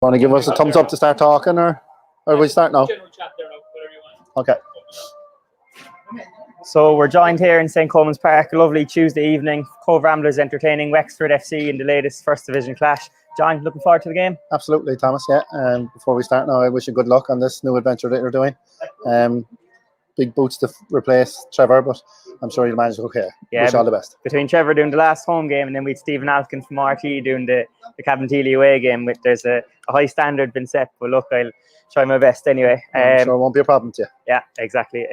Want to give us a thumbs up to start talking, or we start now? Okay. So we're joined here in St. Coleman's Park, a lovely Tuesday evening. Cobh Ramblers entertaining Wexford FC in the latest First Division clash. John, looking forward to the game? Absolutely, Thomas, yeah. Before we start now, I wish you good luck on this new adventure that you're doing. Big boots to replace Trevor, but I'm sure you'll manage okay. Yeah, wish you all the best. Between Trevor doing the last home game and then with Stephen Alkin from RT doing the Cabinteely away game, there's a high standard been set, but look, I'll try my best anyway. I'm sure it won't be a problem to you. Yeah, exactly.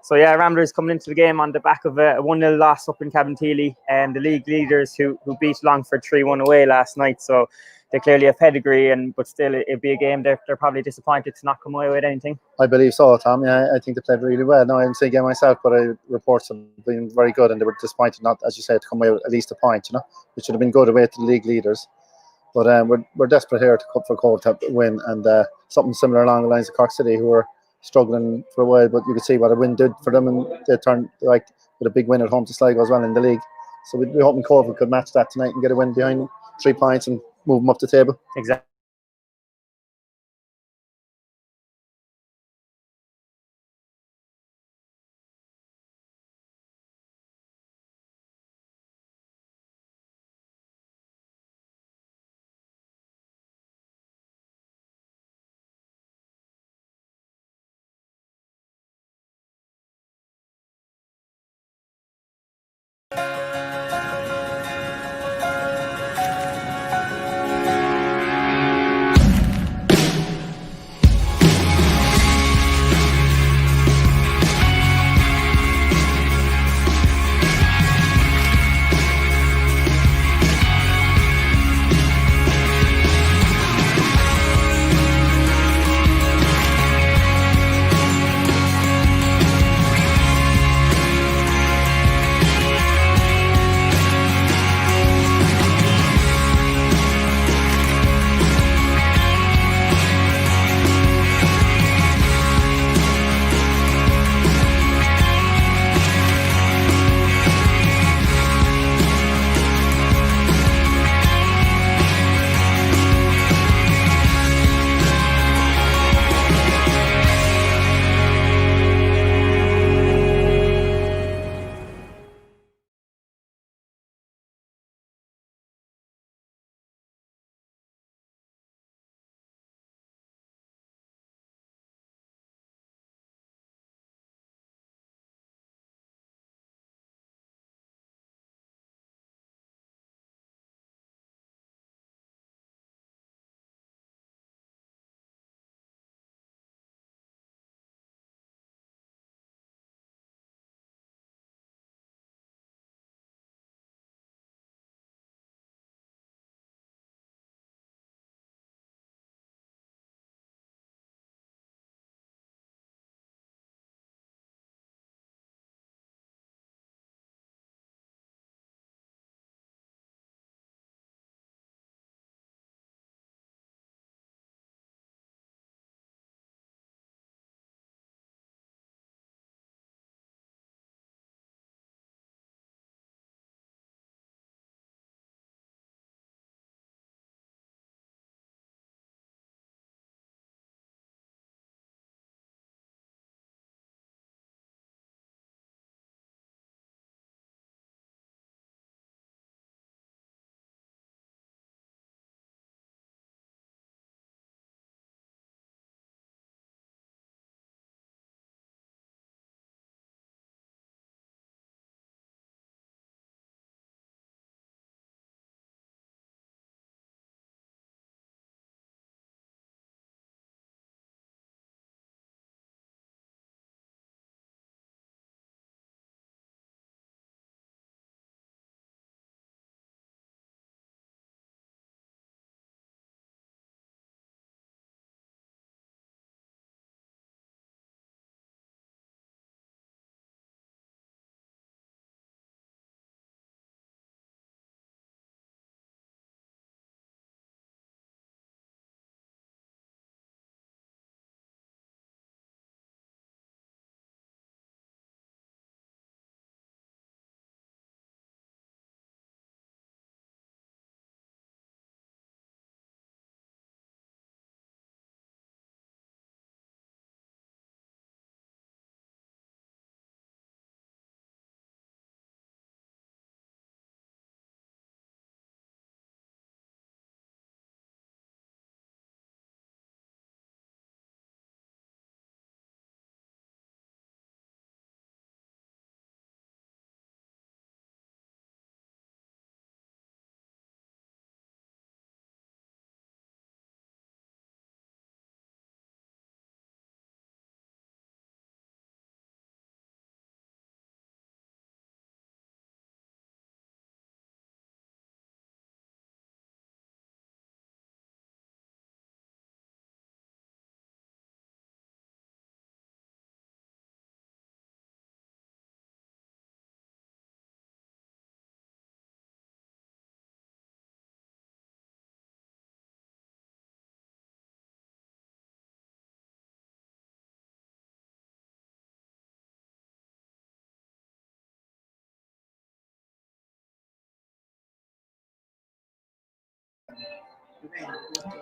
So yeah, Ramblers coming into the game on the back of a 1-0 loss up in Cabinteely, and the league leaders who beat Longford 3-1 away last night. So they clearly have pedigree, but still it'd be a game they're probably disappointed to not come away with anything. I believe so, Tom. Yeah, I think they played really well. No, I didn't see a game myself, but reports have been very good, and they were disappointed not, as you said, to come away with at least a point. Which should have been good away to the league leaders. But we're desperate here for Cobh to win, and something similar along the lines of Cork City, who were struggling for a while, but you could see what a win did for them, and they turned with a big win at home to Sligo as well in the league. So we're hoping Cobh could match that tonight and get a win behind 3 points and move them up the table. Exactly.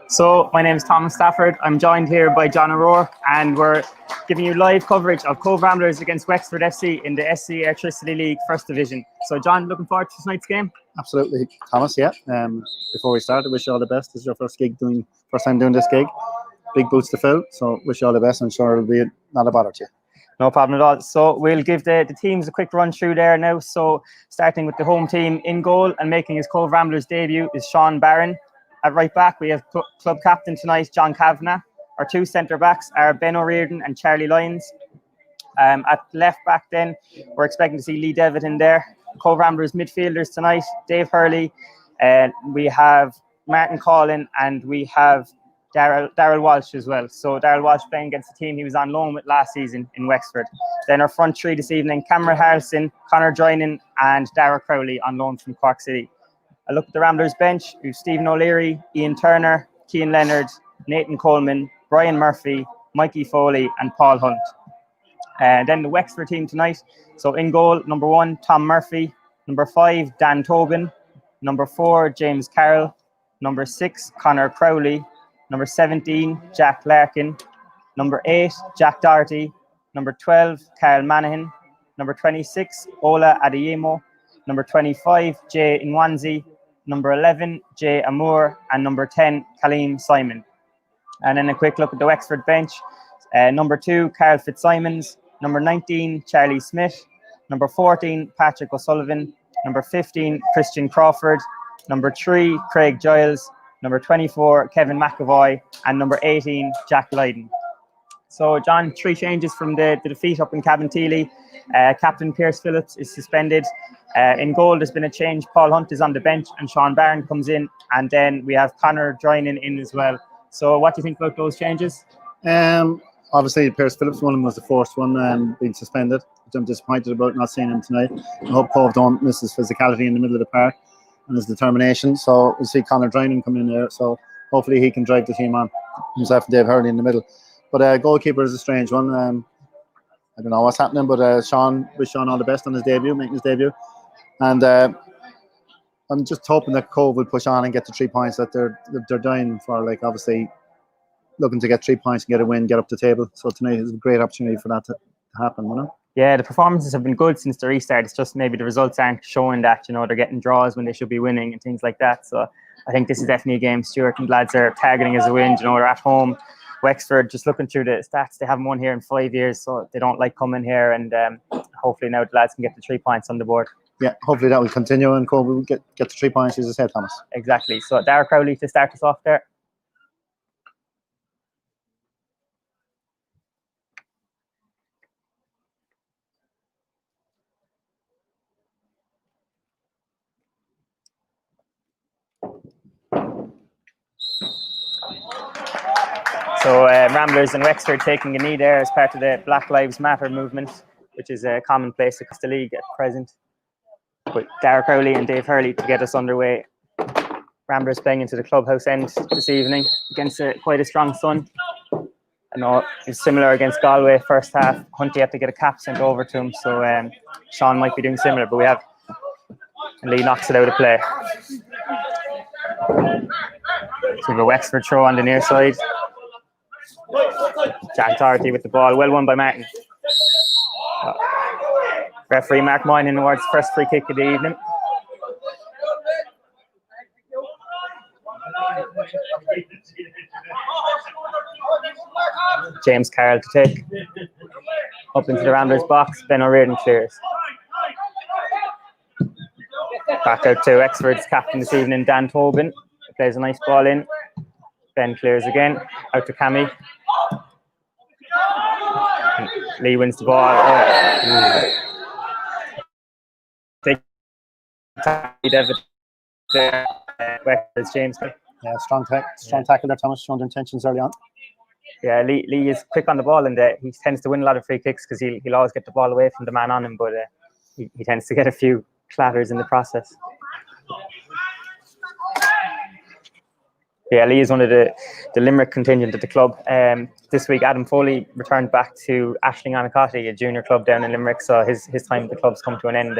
So my name is Thomas Stafford. I'm joined here by John O'Rourke, and we're giving you live coverage of Cobh Ramblers against Wexford FC in the SC Electricity League First Division. So John, looking forward to tonight's game? Absolutely, Thomas. Yeah. Before we start, I wish you all the best. This is your first time doing this gig. Big boots to fill. So wish you all the best. I'm sure it'll be not a bother to you. No problem at all. So we'll give the teams a quick run through there now. So starting with the home team, in goal and making his Cobh Ramblers debut is Sean Barron. At right back, we have club captain tonight, John Kavanagh. Our two centre backs are Ben O'Riordan and Charlie Lyons. At left back, then we're expecting to see Lee Devitt in there. Cobh Ramblers midfielders tonight, Dave Hurley. We have Martin Collin, and we have Daryl Walsh as well. So Daryl Walsh playing against the team he was on loan with last season in Wexford. Then our front three this evening: Cameron Harrison, Conor Joynin, and Dara Crowley on loan from Cork City. I look at the Ramblers bench: we've Stephen O'Leary, Ian Turner, Cian Leonard, Nathan Coleman, Brian Murphy, Mikey Foley, and Paul Hunt. Then the Wexford team tonight. So in goal, number 1, Tom Murphy. Number 5, Dan Tobin. Number 4, James Carroll. Number 6, Conor Crowley. Number 17, Jack Larkin. Number 8, Jack Doherty. Number 12, Carl Manahan. Number 26, Ola Adeyemo. Number 25, Jay Nwanzi. Number 11, Jay Amour. And number 10, Kaleem Simon. And then a quick look at the Wexford bench. Number 2, Carl Fitzsimons. Number 19, Charlie Smith. Number 14, Patrick O'Sullivan. Number 15, Christian Crawford. Number 3, Craig Giles. Number 24, Kevin McAvoy. And number 18, Jack Lydon. So, John, 3 changes from the defeat up in Cabinteely. Captain Pierce Phillips is suspended. In goal, there's been a change. Paul Hunt is on the bench and Sean Barron comes in. And then we have Conor joining in as well. So what do you think about those changes? Obviously, Pierce Phillips, one of them was the first one being suspended, which I'm disappointed about not seeing him tonight. I hope Cobh don't miss his physicality in the middle of the park and his determination. So we'll see Conor joining come in there. So hopefully he can drive the team on, himself and Dave Hurley in the middle. But goalkeeper is a strange one. I don't know what's happening, but Sean, wish Sean all the best on his debut, making his debut. And I'm just hoping that Cobh will push on and get the 3 points that they're dying for. Like, obviously looking to get 3 points and get a win, get up the table. So tonight is a great opportunity for that to happen, you know? Yeah, the performances have been good since the restart. It's just maybe the results aren't showing that, you know, they're getting draws when they should be winning and things like that. So I think this is definitely a game Stuart and lads are targeting as a win. You know, they're at home. Wexford, just looking through the stats, they haven't won here in 5 years, so they don't like coming here. And hopefully now the lads can get the 3 points on the board. Yeah, hopefully that will continue and Cobh will get the 3 points, as I said, Thomas. Exactly. So Dara Crowley to start us off there. So Ramblers and Wexford taking a knee there as part of the Black Lives Matter movement, which is a commonplace across the league at present. With Dara Crowley and Dave Hurley to get us underway. Ramblers playing into the clubhouse end this evening against quite a strong sun. I know it's similar against Galway first half. Hunty had to get a cap sent over to him, so Sean might be doing similar, but we have Lee knocks it out of play. So we have a Wexford throw on the near side. Jack Doherty with the ball, well won by Martin. Referee Mark Moynihan awards first free kick of the evening. James Carroll to take. Up into the Ramblers box, Ben O'Riordan clears. Back out to Wexford's captain this evening, Dan Tobin. Plays a nice ball in. Ben clears again, out to Cammy. Lee wins the ball. Devitt there. Wexford's James. Yeah, strong tackle there, Thomas, showing their intentions early on. Yeah, Lee is quick on the ball, and he tends to win a lot of free kicks because he'll always get the ball away from the man on him, but he tends to get a few clatters in the process. Yeah, Lee is one of the Limerick contingent at the club. This week, Adam Foley returned back to Ashling Anacotty, a junior club down in Limerick, so his time at the club's come to an end.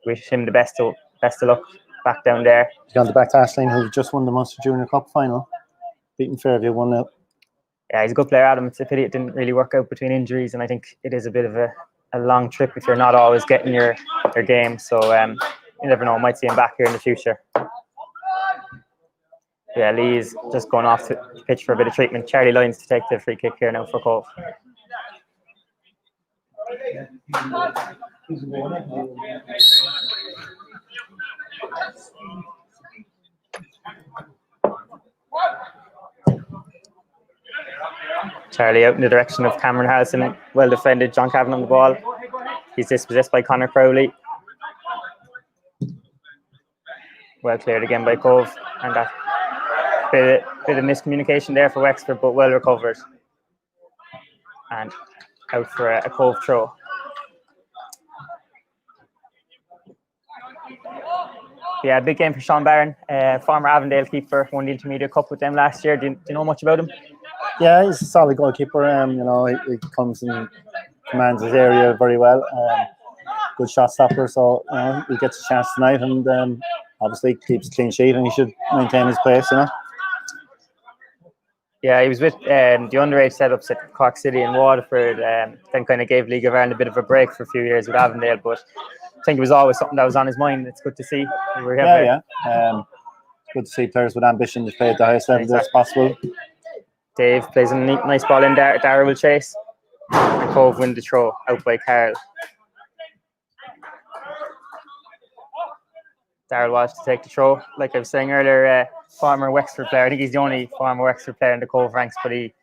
Wish him the best of luck back down there. He's gone back to Ashling, who just won the Munster Junior Cup final, beating Fairview 1-0. Yeah, he's a good player, Adam. It's a pity it didn't really work out between injuries, and I think it is a bit of a long trip if you're not always getting your game. So you never know, I might see him back here in the future. Yeah, Lee's just going off to pitch for a bit of treatment. Charlie Lyons to take the free kick here now for Cobh. Charlie out in the direction of Cameron Harrison. Well defended. John Cavan on the ball. He's dispossessed by Conor Crowley. Well cleared again by Cobh. And that bit of miscommunication there for Wexford, but well recovered. And out for a Cobh throw. Yeah, big game for Sean Barron, former Avondale keeper, won the Intermediate Cup with them last year. Do you know much about him? Yeah, he's a solid goalkeeper. You know, he comes and commands his area very well. Good shot stopper, so you know, he gets a chance tonight, and obviously keeps a clean sheet, and he should maintain his place. You know. Yeah, he was with the underage setups at Cork City and Waterford. Then kind of gave League of Ireland a bit of a break for a few years with Avondale, but I think it was always something that was on his mind. It's good to see. Yeah. It's good to see players with ambition to play at the highest level as possible. Dave plays a nice ball in there. Dara will chase. And Cobh win the throw out by Carl. Darryl Walsh to take the throw. Like I was saying earlier, former Wexford player. I think he's the only former Wexford player in the Cobh ranks, but he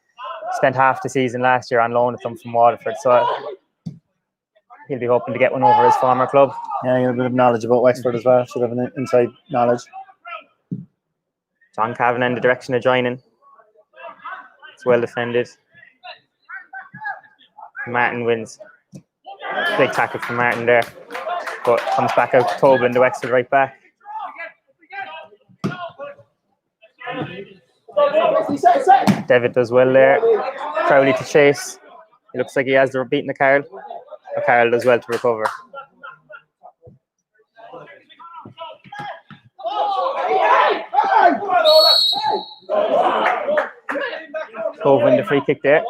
spent half the season last year on loan with them from Waterford. So he'll be hoping to get one over his former club. Yeah, he has a bit of knowledge about Wexford as well. Should have an inside knowledge. John Cavan in the direction of joining. It's well defended. Martin wins. Big tackle from Martin there. But comes back out to Tobin, the Wexford right back. Devitt does well there. Crowley to chase. It looks like he has the beating the Carl. Carl does well to recover. Cobh win the free kick there.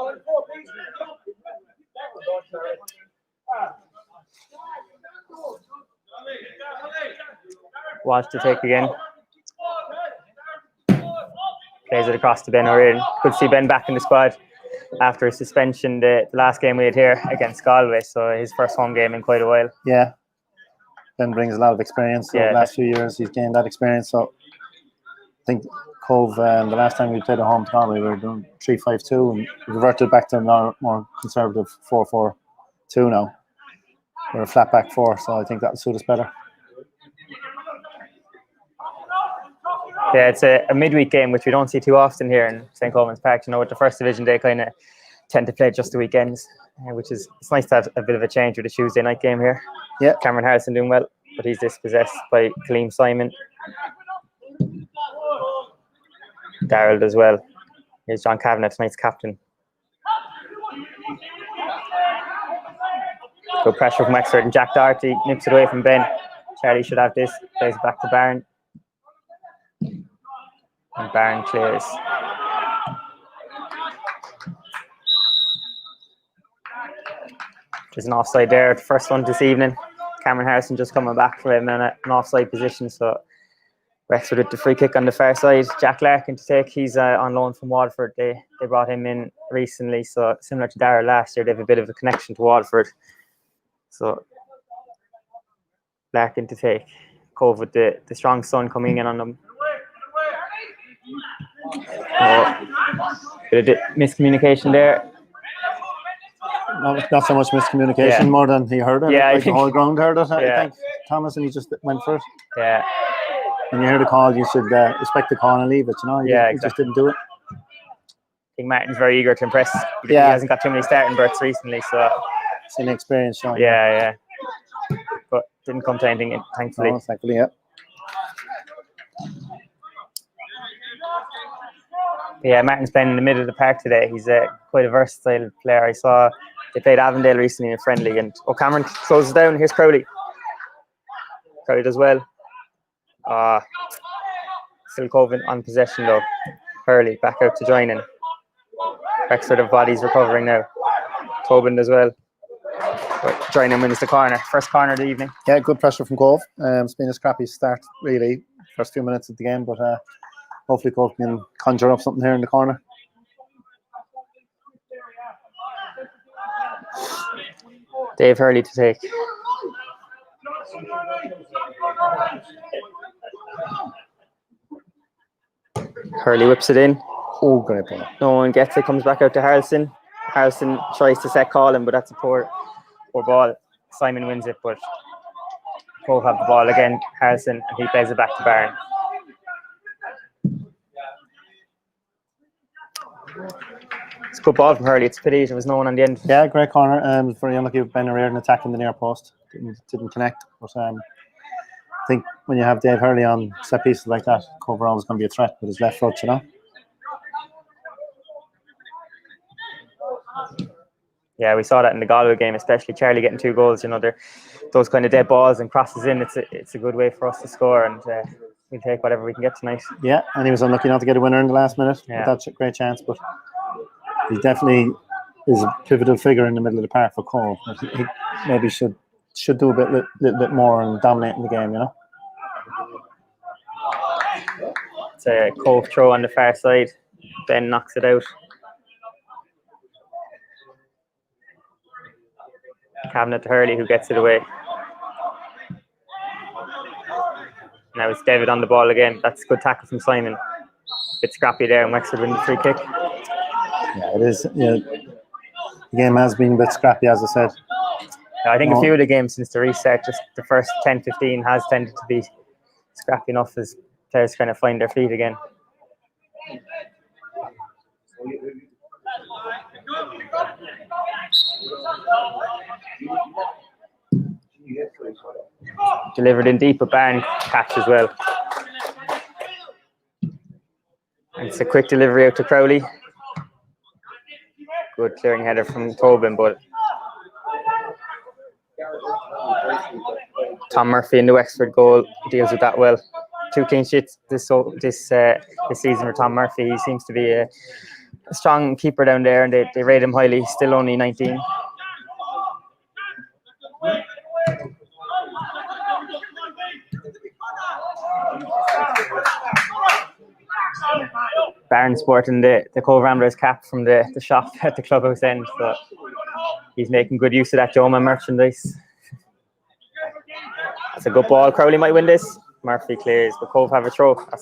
Walsh to take again. Plays it across to Ben O'Riordan. Good to see Ben back in the squad after a suspension the last game we had here against Galway. So his first home game in quite a while. Yeah. Ben brings a lot of experience. So the last few years he's gained that experience. So I think Cobh, the last time we played at home to Galway, we were doing 3-5-2 and we reverted back to a more conservative 4-4-2 now. We're a flat back four, so I think that will suit us better. Yeah, it's a midweek game, which we don't see too often here in St. Colman's Park. You know, with the first division, they kind of tend to play just the weekends, which is, it's nice to have a bit of a change with a Tuesday night game here. Yeah. Cameron Harrison doing well, but he's dispossessed by Kaleem Simon. Darrell does well. Here's John Kavanagh, tonight's captain. Good pressure from Wexford, and Jack Doherty nips it away from Ben. Charlie should have this. Plays it back to Barron. And Barron clears. There's an offside there, the first one this evening. Cameron Harrison just coming back from him in an offside position, so Wexford with the free kick on the far side. Jack Larkin to take. He's on loan from Waterford. They brought him in recently, so similar to Dara last year, they have a bit of a connection to Waterford. So Larkin to take. Cobh with the strong sun coming in on them. Bit of miscommunication there. Not so much miscommunication, more than he heard it. Yeah, like the whole ground heard it. Yeah. I think Thomas, and he just went for it. Yeah. When you hear the call, you should respect the call and leave it. You know, he just didn't do it. I think Martin's very eager to impress. He hasn't got too many starting berths recently, so it's an experience showing. Yeah. But didn't come to anything, thankfully. No, thankfully, yeah. Yeah, Martin's playing in the middle of the park today. He's quite a versatile player. I saw they played Avondale recently in a friendly, and Cameron closes down. Here's Crowley. Crowley does well. Still Cobh on possession though. Hurley back out to join in. Wexford of bodies recovering now. Tobin as well. But joining wins the corner. First corner of the evening. Yeah, good pressure from Cobh. It's been a scrappy start, really, first few minutes of the game, but hopefully Cobh can conjure up something here in the corner. Dave Hurley to take. Hurley whips it in. Oh, great ball. No one gets it, comes back out to Harrison. Harrison tries to set Colin, but that's a poor ball. Simon wins it, but Cobh have the ball again. Harrison, and he plays it back to Barron. It's a good ball from Hurley. It's a pity there was no one on the end. Yeah, great corner. Very unlucky with Ben O'Riordan attacking the near post. Didn't connect. But I think when you have Dave Hurley on set pieces like that, Cobh are always going to be a threat with his left foot, you know. Yeah, we saw that in the Galway game, especially Charlie getting 2 goals. You know, those kind of dead balls and crosses in. It's a good way for us to score, and we'll take whatever we can get tonight. Yeah, and he was unlucky not to get a winner in the last minute. Yeah. That's a great chance, but he definitely is a pivotal figure in the middle of the park for Cobh. He maybe should do a little bit more and dominate in the game, you know. It's a Cobh throw on the far side. Ben knocks it out. Cabinet to Hurley, who gets it away. Now it's David on the ball again. That's a good tackle from Simon. A bit scrappy there, and Wexford win the free kick. Yeah, it is. Yeah, the game has been a bit scrappy, as I said. Yeah, I think a few of the games since the restart, just the first 10-15 has tended to be scrappy enough as players kind of find their feet again. Delivered in deep, but Barron catch as well. And it's a quick delivery out to Crowley. Good clearing header from Tobin, but Tom Murphy in the Wexford goal deals with that well. 2 clean sheets this season for Tom Murphy. He seems to be a strong keeper down there, and they rate him highly. He's still only 19. Barron sporting the Cobh Ramblers cap from the shop at the clubhouse end, so he's making good use of that Joma merchandise. That's a good ball. Crowley might win this. Murphy clears, but Cobh have a throw. That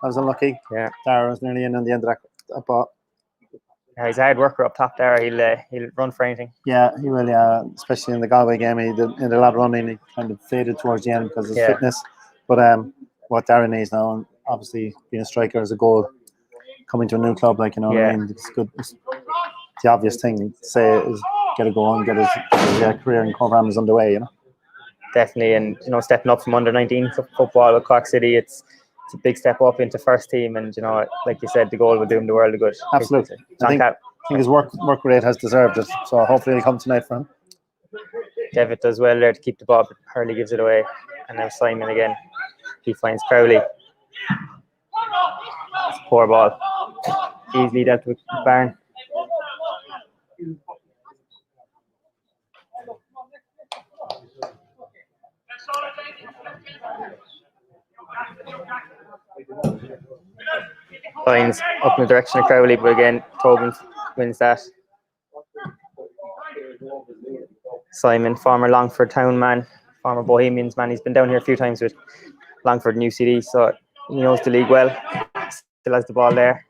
was unlucky. Yeah. Dara was nearly in on the end of that ball. Yeah, he's a hard worker up top there. He'll run for anything. Yeah, he will. Yeah, especially in the Galway game, he did a lot of running. He kind of faded towards the end because of his fitness. But what Dara needs now, and obviously being a striker is a goal. Coming to a new club, like, you know what I mean. It's good. It's the obvious thing to say is get a goal and get his career in Cobh Ramblers underway. You know. Definitely, and you know, stepping up from under 19 football with Cork City, it's a big step up into first team, and you know, like you said, the goal would do him the world of good. Absolutely, I think his work rate has deserved it. So hopefully he'll come tonight for him. Devitt does well there to keep the ball, but Hurley gives it away, and now Simon again. He finds Crowley. It's a poor ball, easily dealt with Barron. Finds up in the direction of Crowley, but again, Tobin wins that. Simon, former Longford town man, former Bohemians man. He's been down here a few times with Longford and UCD, so he knows the league well. Still has the ball there.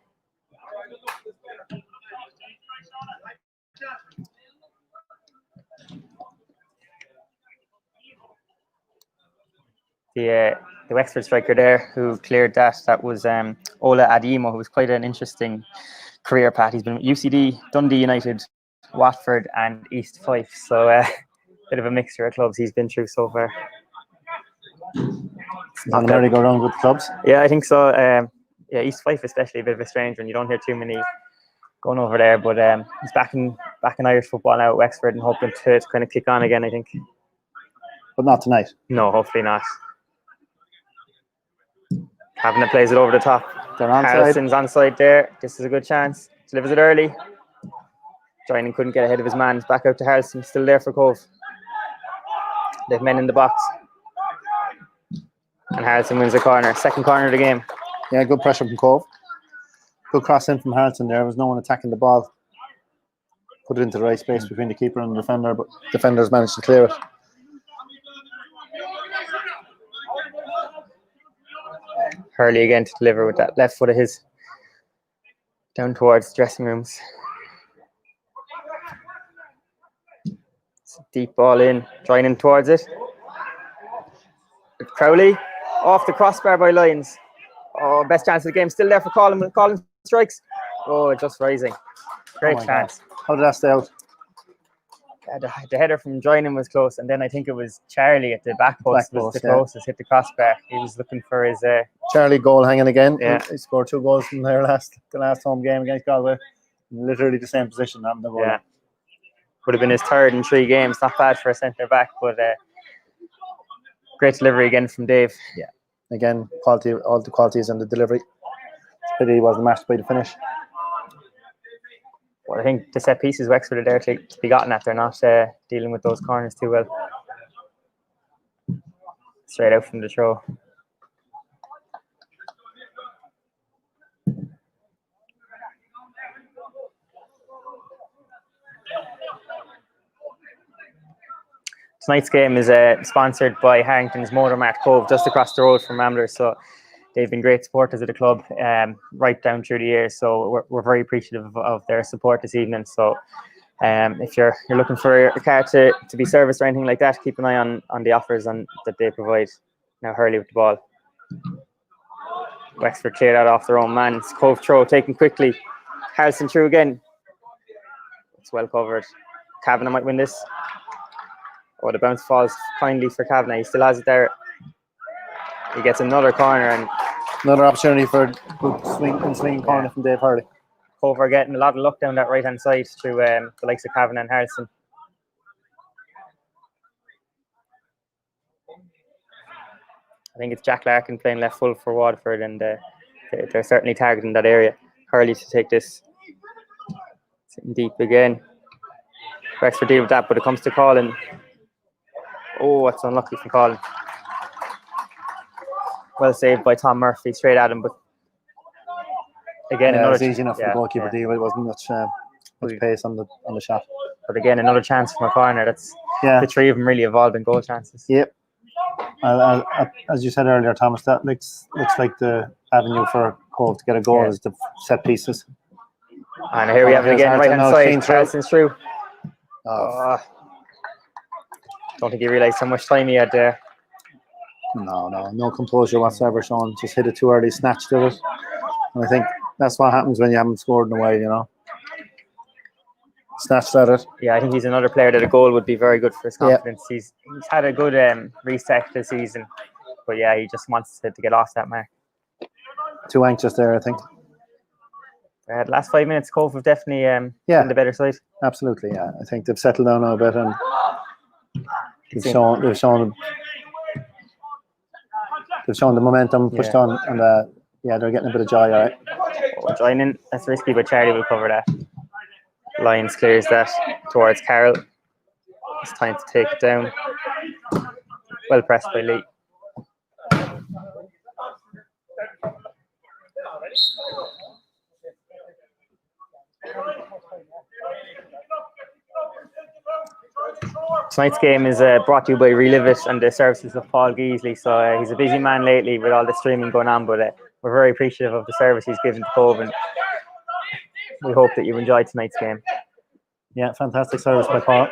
The Wexford striker there who cleared that was Ola Adimo, who was quite an interesting career path. He's been with UCD, Dundee United, Watford and East Fife, so bit of a mixture of clubs he's been through so far. Not very go around with the clubs. Yeah, I think so. Yeah, East Fife especially a bit of a strange one. You don't hear too many going over there, but he's back in Irish football now at Wexford and hoping to kind of kick on again, I think. But not tonight. No, hopefully not. Kavanagh plays it over the top. They're onside. Harrison's onside there. This is a good chance. Delivers it early. Joining couldn't get ahead of his man. It's back out to Harrison. Still there for Cobh. They've men in the box. And Harrison wins the corner. Second corner of the game. Yeah, good pressure from Cobh. Good cross in from Harrison there. There was no one attacking the ball. Put it into the right space between the keeper and the defender, but defenders managed to clear it. Hurley again to deliver with that left foot of his. Down towards dressing rooms. It's a deep ball in. Joining towards it. Crowley. Off the crossbar by Lyons. Oh, best chance of the game. Still there for Colin. Colin strikes. Oh, just rising. Great chance. God. How did that stay out? The header from Joining was close, and then I think it was Charlie at the back post was the closest. Hit the crossbar. He was looking for his. Charlie goal hanging again. Yeah. He scored 2 goals from there the last home game against Galway. Literally the same position. Yeah. Would have been his 3rd in 3 games. Not bad for a centre back, but great delivery again from Dave. Yeah. Again, quality, all the qualities and the delivery. It's a pity he wasn't matched by the finish. Well, I think the set pieces Wexford are there to be gotten at. They're not dealing with those corners too well. Straight out from the throw. Tonight's game is sponsored by Harrington's Motor Mart Cobh, just across the road from Ramblers. So they've been great supporters of the club right down through the years. So we're very appreciative of their support this evening. So if you're looking for a car to be serviced or anything like that, keep an eye on the offers that they provide. Now Hurley with the ball. Wexford cleared out off their own man. It's Cobh throw taken quickly. Harrison through again. It's well covered. Kavanagh might win this. Oh, the bounce falls kindly for Kavanagh. He still has it there. He gets another corner and another opportunity for a good swinging corner from Dave Hurley. Cobh are getting a lot of luck down that right hand side through the likes of Kavanagh and Harrison. I think it's Jack Larkin playing left full for Waterford, and they're certainly targeting that area. Hurley to take this. Sitting deep again. Wexford deal with that, but it comes to Colin. Oh, that's unlucky from Colin. Well saved by Tom Murphy, straight at him, but again, it was easy enough for the goalkeeper to deal. It wasn't much pace on the shot. But again, another chance from a corner. That's the 3 of them really evolved in goal chances. Yep. As you said earlier, Thomas, that looks like the avenue for Cobh to get a goal is the set pieces. And here we have it again, right hand side. Harrison's through. Don't think he realised how much time he had there. No composure whatsoever shown. Just hit it too early, snatched at it. And I think that's what happens when you haven't scored in a while, you know. Snatched at it. Yeah, I think he's another player that a goal would be very good for his confidence. Yeah. He's had a good reset this season, but yeah, he just wants to get off that mark. Too anxious there, I think. The last 5 minutes, Cobh have definitely been the better side. Absolutely, yeah. I think they've settled down a bit and they've shown the momentum pushed on, and they're getting a bit of joy. All right. Oh, Joining, that's risky, but Charlie will cover that. Lyons clears that towards Carroll. It's time to take it down. Well pressed by Lee. Tonight's game is brought to you by Relive It and the services of Paul Geasley. So he's a busy man lately with all the streaming going on, but we're very appreciative of the service he's given to Cobh, and we hope that you enjoyed tonight's game. Yeah, fantastic service by Paul.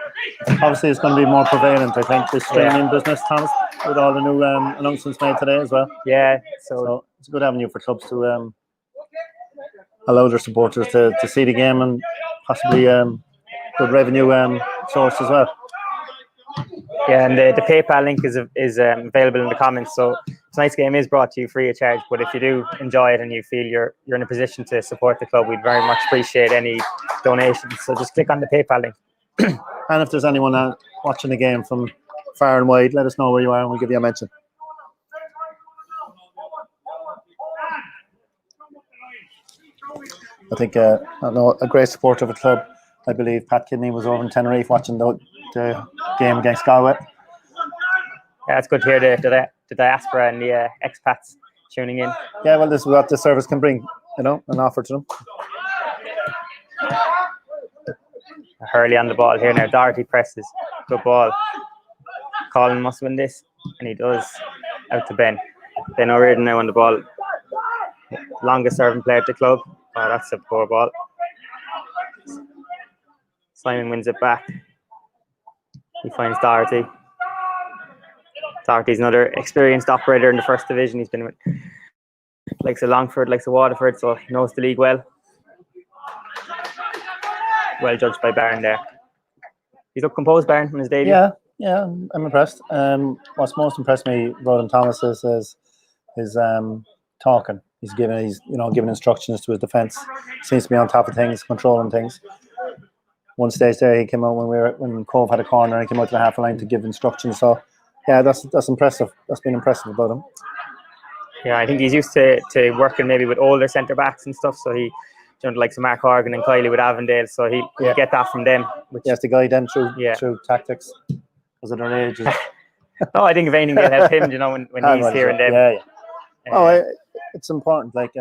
Obviously, it's going to be more prevalent, I think, this streaming business, Thomas, with all the new announcements made today as well. Yeah, so it's a good avenue for clubs to allow their supporters to see the game, and possibly good revenue source as well. Yeah, and the PayPal link is available in the comments. So tonight's game is brought to you free of charge, but if you do enjoy it and you feel you're in a position to support the club, we'd very much appreciate any donations. So just click on the PayPal link. And if there's anyone watching the game from far and wide, let us know where you are and we'll give you a mention. I think I know a great supporter of the club. I believe Pat Kidney was over in Tenerife watching the game against Galway. Yeah, it's good to hear the diaspora and the expats tuning in. Yeah, well, this is what the service can bring, you know, and offer to them. Hurley on the ball here now. Doherty presses. Good ball. Colin must win this, and he does. Out to Ben. Ben O'Riordan now on the ball. Longest serving player at the club. Oh, that's a poor ball. Simon wins it back. He finds Doherty. Doherty's another experienced operator in the first division. He's been with likes of Longford, likes of Waterford, so he knows the league well. Well judged by Barron there. He's looked composed, Barron, on his debut. Yeah, I'm impressed. What's most impressed me, Rodan Thomas, is his talking. He's giving instructions to his defence. Seems to be on top of things, controlling things. One stage there, he came out when Cobh had a corner, and he came out to the half line to give instructions. So, yeah, that's impressive. That's been impressive about him. Yeah, I think he's used to working maybe with older centre backs and stuff. So he, like some Mark Horgan and Kiley with Avondale. So he'll get that from them. He has to guide them through tactics because of their ages. No, I think if anything, they'll help him. When he's hearing them. Yeah. It's important. Like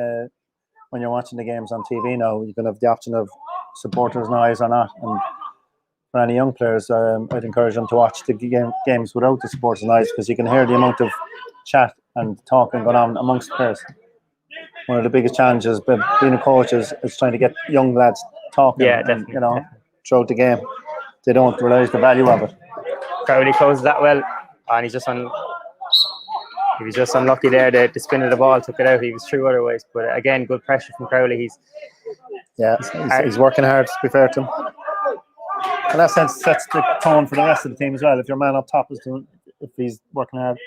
when you're watching the games on TV now, you can have the option of supporters' eyes or not. And for any young players, I'd encourage them to watch the games without the supporters' eyes, because you can hear the amount of chat and talking going on amongst players. One of the biggest challenges being a coach is trying to get young lads talking. Yeah, definitely. And, throughout the game, they don't realise the value of it. Crowley closes that well, and he was just unlucky there. The spin of the ball took it out. He was through otherwise, but again, good pressure from Crowley. He's working hard, to be fair to him. In that sense, sets the tone for the rest of the team as well. If your man up top if he's working hard,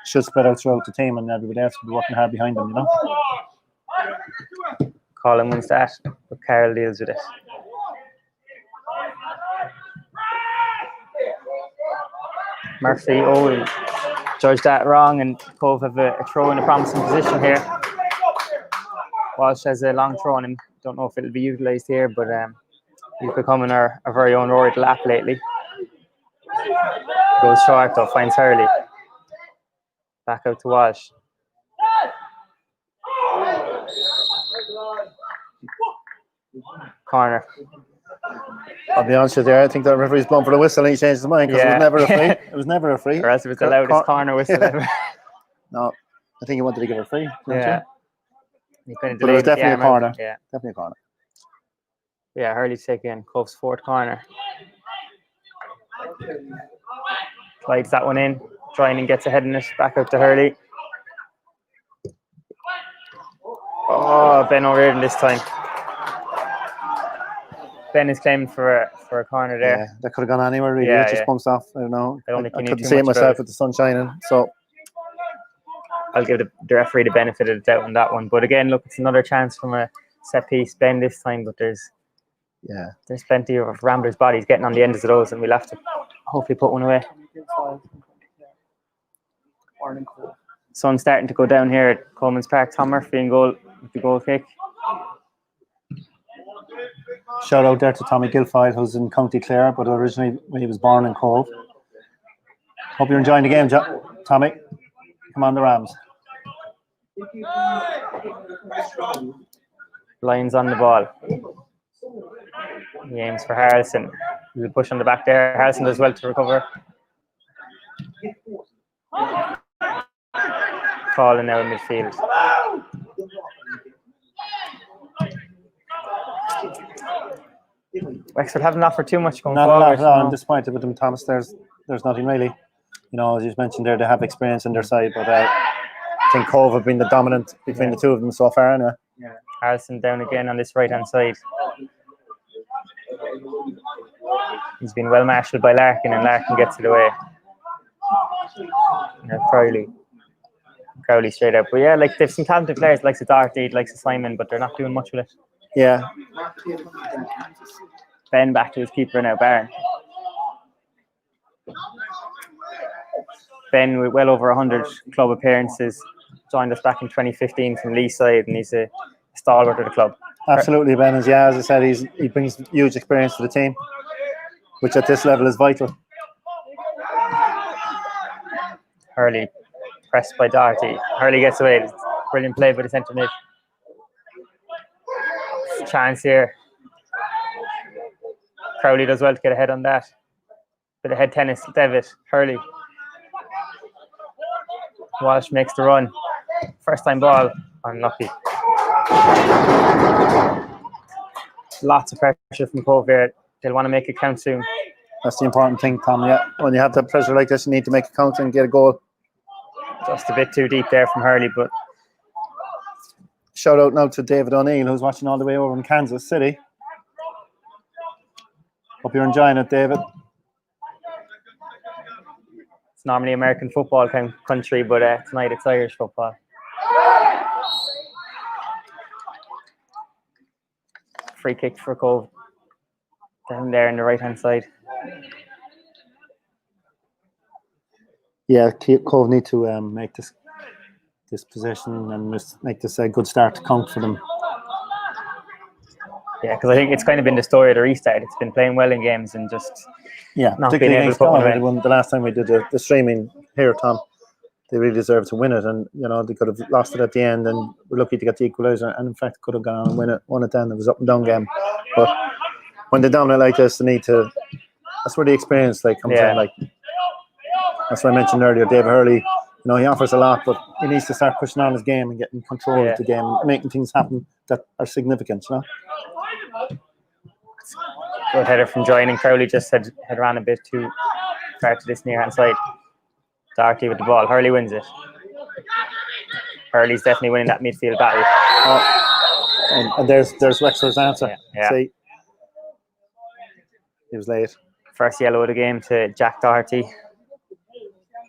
should spread out throughout the team, and everybody else will be working hard behind him, Colin wins that, but Carroll deals with it. Murphy, judged that wrong, and Cobh have a throw in a promising position here. Walsh has a long throw on him. Don't know if it'll be utilised here, but he's becoming our very own Rory Lap lately. Goes short though, finds Hurley. Back out to Walsh. Corner. I'll be honest with you, I think that referee's blown for the whistle and he changed his mind, because it was never a free. It was never a free. Or else it was the loudest corner whistle ever. No, I think he wanted to give a free. Yeah. But it was definitely a corner. Yeah. Definitely a corner. Yeah, Hurley's taking Cobh's fourth corner. Slides that one in. Trying and gets ahead in it. Back out to Hurley. Oh, Ben O'Riordan this time. Ben is claiming for a corner there. Yeah, that could have gone anywhere really. It just bounced off. I don't know. I couldn't see it myself with the sun shining. So I'll give the referee the benefit of the doubt on that one. But again, look, it's another chance from a set piece. Ben this time, but there's plenty of Ramblers' bodies getting on the ends of those, and we'll have to hopefully put one away. Sun's starting to go down here at Coleman's Park. Tom Murphy in goal with the goal kick. Shout out there to Tommy Guilfoyle, who's in County Clare, but originally he was born in Cobh. Hope you're enjoying the game, Tommy. Come on, the Rams. Lions on the ball. He aims for Harrison. He'll push on the back there. Harrison does well to recover. Calling now in midfield. Wexford haven't offered too much going forward. I'm disappointed with them, Thomas. There's nothing really. As you mentioned there, they have experience on their side, but I think Cobh have been the dominant between the two of them so far anyway. Yeah. Harrison down again on this right-hand side. He's been well marshalled by Larkin, and Larkin gets it away. Crowley straight up. But yeah, like they've some talented players, like Doherty, like Simon, but they're not doing much with it. Yeah. Ben back to his keeper now, Barron. Ben with well over 100 club appearances, joined us back in 2015 from Leeside, and he's a stalwart of the club. Absolutely, Ben. As I said, he brings huge experience to the team, which at this level is vital. Hurley pressed by Doherty. Hurley gets away. Brilliant play by the centre mid. Chance here. Crowley does well to get ahead on that. Bit of head tennis. Devitt. Hurley. Walsh makes the run. First time ball. Unlucky. Lots of pressure from Cobh here. They'll want to make it count soon. That's the important thing, Tom. Yeah, when you have that pressure like this, you need to make it count and get a goal. Just a bit too deep there from Hurley, but shout out now to David O'Neill, who's watching all the way over in Kansas City. Hope you're enjoying it, David. It's normally American football country, but tonight it's Irish football. Free kick for Cobh. Down there on the right-hand side. Yeah, Cobh need to make this possession and just make this a good start to count for them. Yeah, because I think it's kind of been the story of the restart. It's been playing well in games and just not being able to put one away. The last time we did the streaming here, Tom, they really deserved to win it, and they could have lost it at the end, and we're lucky to get the equaliser, and in fact could have gone on and won it then. It was up and down game, but when they dominate like this, they need to. That's where the experience comes in. That's what I mentioned earlier. Dave Hurley, he offers a lot, but he needs to start pushing on his game and getting control of the game, and making things happen that are significant. Good header from Joyne, and Crowley just had ran a bit too far to this near hand side. Doherty with the ball. Hurley wins it. Hurley's definitely winning that midfield battle. And there's Wexford's answer. Yeah. See, he was late. First yellow of the game to Jack Doherty.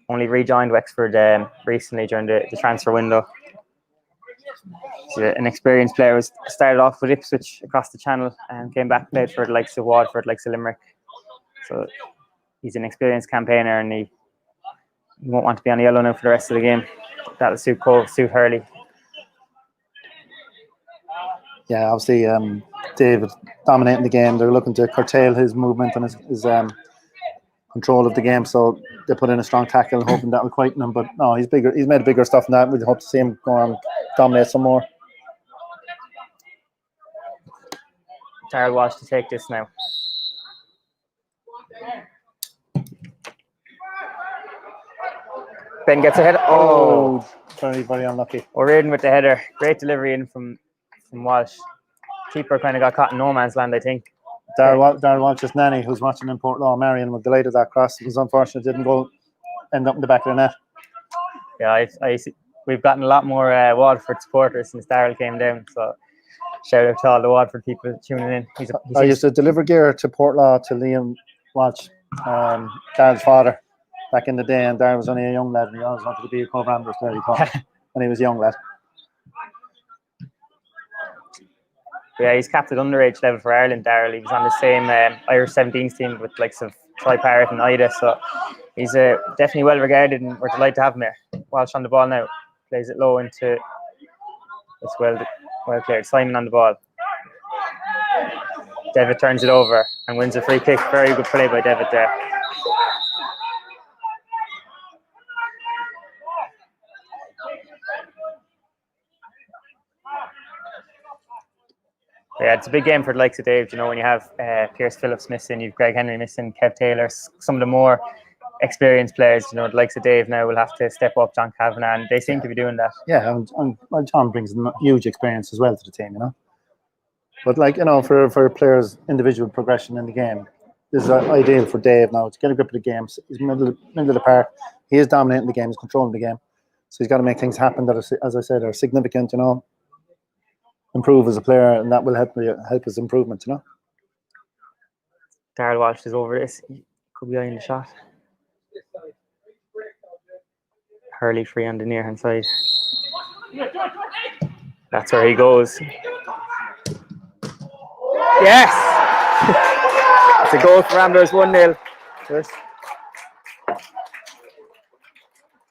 Only rejoined Wexford recently during the transfer window. He's an experienced player. Was started off with Ipswich across the channel and came back, played for the likes of Waterford, likes of Limerick. So he's an experienced campaigner, and he won't want to be on the yellow now for the rest of the game. That'll suit Cobh, suit Hurley. Yeah, obviously David dominating the game. They're looking to curtail his movement and his control of the game, so they put in a strong tackle, hoping that will quieten him. But no, he's bigger. He's made bigger stuff than that. We hope to see him go on dominate some more. Darrell Walsh to take this now. Ben gets ahead. Oh, very, very unlucky. O'Riordan with the header. Great delivery in from Walsh. Keeper kind of got caught in no man's land, I think. Darrell Walsh's nanny, who's watching in Portlaw, Marion, was delighted that cross. It was unfortunate it didn't end up in the back of the net. Yeah, we've gotten a lot more Waterford supporters since Darrell came down. So shout out to all the Waterford people tuning in. I used to deliver gear to Portlaw to Liam Walsh, Darrell's father, back in the day, and Darrell was only a young lad, and he always wanted to be a Cobh Ramblers player, he thought, when he was a young lad. Yeah, he's captain underage level for Ireland, Darrell. He was on the same Irish 17s team with likes of Troy Parrott and Ida, so he's definitely well regarded, and we're delighted to have him here. Walsh on the ball now, plays it low into. It's well cleared. Simon on the ball. Devitt turns it over and wins a free kick. Very good play by Devitt there. Yeah, it's a big game for the likes of Dave. When you have Pierce Phillips missing, you've Greg Henry missing, Kev Taylor, some of the more experienced players, the likes of Dave now will have to step up, John Kavanagh, and they seem to be doing that. Yeah, and John brings huge experience as well to the team, But for players' individual progression in the game, this is ideal for Dave now to get a grip of the game. He's middle of the park. He is dominating the game. He's controlling the game. So he's got to make things happen that, as I said, are significant, improve as a player, and that will help his improvement, Darrell Walsh is over this. He could be eyeing the shot. Hurley free on the near hand side. That's where he goes. Yes! It's a goal for Ramblers, 1-0.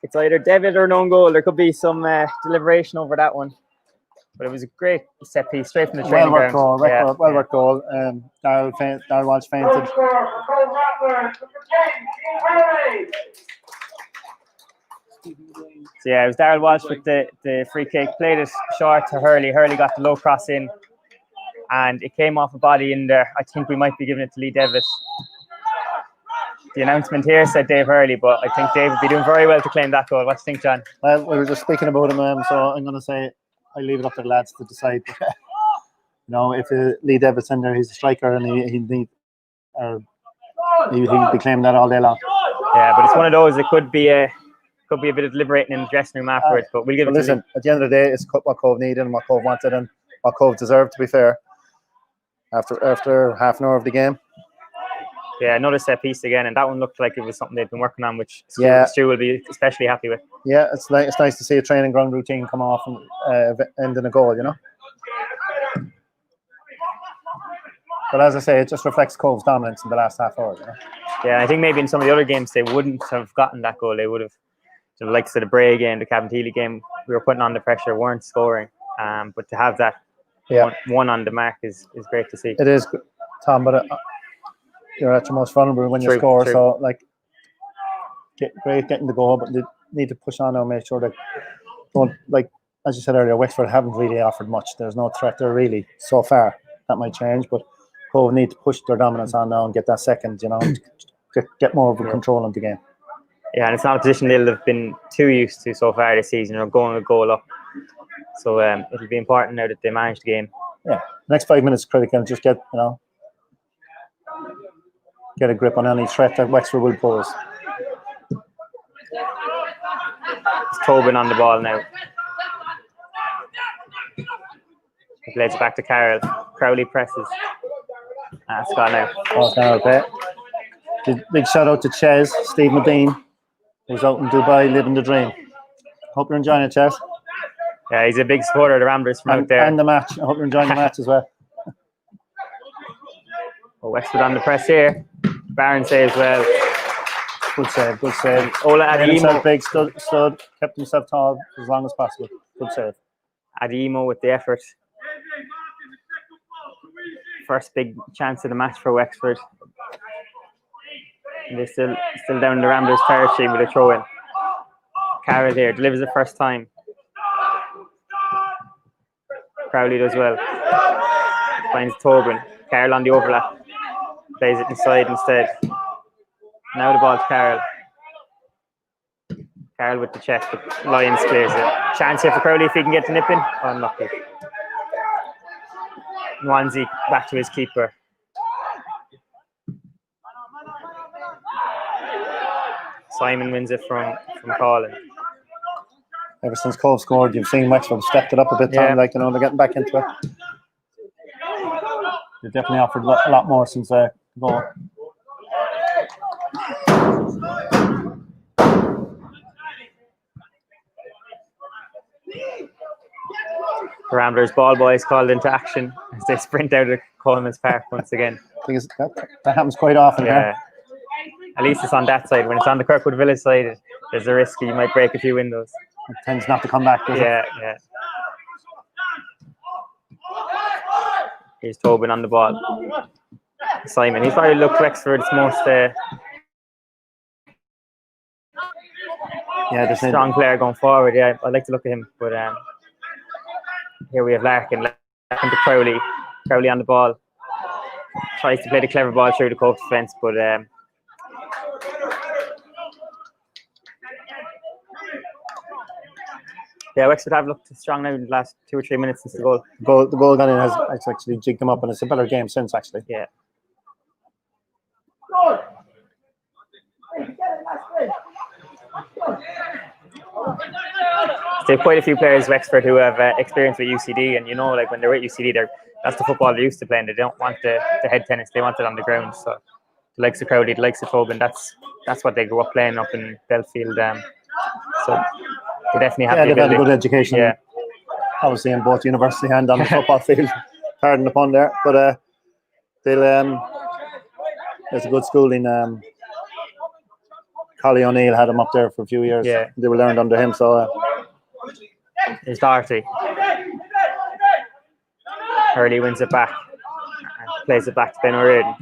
It's either Devitt or no goal. There could be some deliberation over that one. But it was a great set piece straight from the training Well worked ground. goal, Yeah, well worked goal. Darryl Walsh fainted. So yeah, it was Darryl Walsh with the free kick, played it short to Hurley. Hurley got the low cross in, and it came off a body in there. I think we might be giving it to Lee Devitt. The announcement here said Dave Hurley, but I think Dave would be doing very well to claim that goal. What do you think, John? Well, we were just speaking about him, so I'm going to say I leave it up to the lads to decide. If Lee Devitt's in there, he's a striker, and he'd be claiming that all day long. Yeah, but it's one of those. It could be a bit of liberating in the dressing room afterwards. But we'll give it to listen, at the end of the day, it's what Cobh needed and what Cobh wanted and what Cobh deserved, to be fair. After half an hour of the game. Yeah, another set piece again, and that one looked like it was something they'd been working on, which Stu will be especially happy with. Yeah, it's nice to see a training ground routine come off and end in a goal, But as I say, it just reflects Cobh's dominance in the last half hour. Yeah, I think maybe in some of the other games they wouldn't have gotten that goal. They would have, like the Bray game, the Cabinteely game, we were putting on the pressure, weren't scoring. But to have that one on the mark is great to see. It is, Tom, but you're at your most vulnerable when you score. True. So, great getting the goal, but they need to push on now and make sure that as you said earlier, Wexford haven't really offered much. There's no threat there really so far. That might change, but Cobh need to push their dominance on now and get that second, get more of a control of the game. Yeah, and it's not a position they'll have been too used to so far this season, going a goal up. So it'll be important now that they manage the game. Yeah, the next 5 minutes is critical. Just get a grip on any threat that Wexford will pose. It's Tobin on the ball now. He plays it back to Carroll. Crowley presses. It's gone now. It's gone okay. Big shout out to Ches, Steve Medine, who's out in Dubai living the dream. Hope you're enjoying it, Ches. Yeah, he's a big supporter of the Ramblers from out there. And the match. I hope you're enjoying the match as well. Wexford on the press here. Barron saves well. Good save, good save. Ola Adeyemo. Big, stood, kept himself tall as long as possible. Good save. Adeyemo with the effort. First big chance of the match for Wexford. And they're still down in the Ramblers territory with a throw-in. Carroll here delivers the first time. Crowley does well. Finds Tobin. Carroll on the overlap. Plays it inside instead. Now the ball to Carroll. Carroll with the chest, but Lyons clears it. Chance here for Crowley if he can get the nip in. Unlucky. Nwanzi back to his keeper. Simon wins it from Colin. Ever since Cobh scored, you've seen Wexford stepped it up a bit. Tom, they're getting back into it. They've definitely offered a lot more since the goal. The Ramblers ball boys called into action as they sprint out of Coleman's Park once again. That happens quite often. Yeah. At least it's on that side. When it's on the Kirkwood Village side, there's a risk you might break a few windows. It tends not to come back, does it? Yeah. Here's Tobin on the ball. Simon, he's probably looked Wexford's most strong player going forward. Yeah, I'd like to look at him. But here we have Larkin to Crowley. Crowley on the ball. Tries to play the clever ball through the Cobh defence, but yeah, Wexford have looked strong now in the last 2 or 3 minutes since the goal. The goal gone in has actually jigged them up, and it's a better game since, actually. Yeah. They have quite a few players, Wexford, who have experience with UCD, and like when they're with UCD, that's the football they're used to playing. They don't want the head tennis; they want it on the ground. So, the likes of Crowley, the likes of Tobin, that's what they grew up playing up in Belfield. So they definitely have. Yeah, they've had a good education. Yeah, obviously in both university and on the football field. Pardon the pun there, but they'll. There's a good schooling. Collie O'Neill had him up there for a few years. Yeah, they were learned under him. So there's Doherty. Hurley wins it back and plays it back to Ben O'Riordan.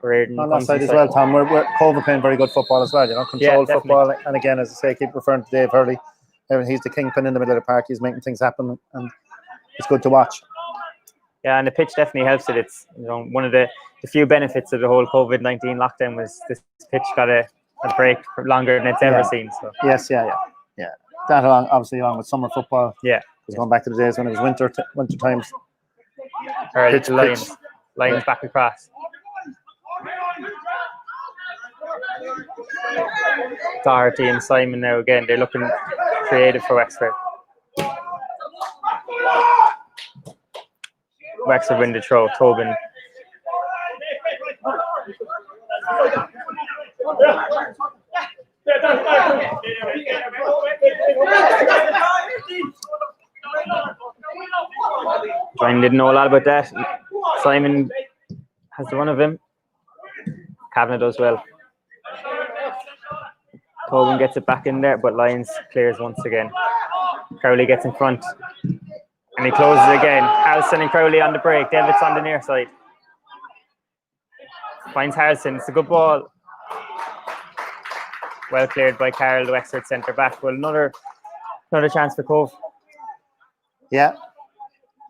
O'Riordan on that comes side as inside. well, Tom. We're Cobh are playing very good football as well. You know, controlled definitely. football, and again, as I say, I keep referring to Dave Hurley. He's the kingpin in the middle of the park. He's making things happen, and it's good to watch. Yeah, and the pitch definitely helps it. It's one of the few benefits of the whole COVID-19 lockdown was this pitch got a break for longer than it's ever seen. So yes, yeah. That obviously along with summer football. Yeah, was going back to the days when it was winter times. All right, Lions back across. Doherty and Simon now again. They're looking creative for Wexford. Wexford win the throw. Tobin. Brian didn't know a lot about that. Simon has the run of him. Kavanagh does well. Tobin gets it back in there, but Lyons clears once again. Crowley gets in front. And he closes again. Harrison and Crowley on the break. Devitt's on the near side. Finds Harrison. It's a good ball. Well cleared by Carroll, the Wexford centre back. Well, another chance for Cobh. Yeah.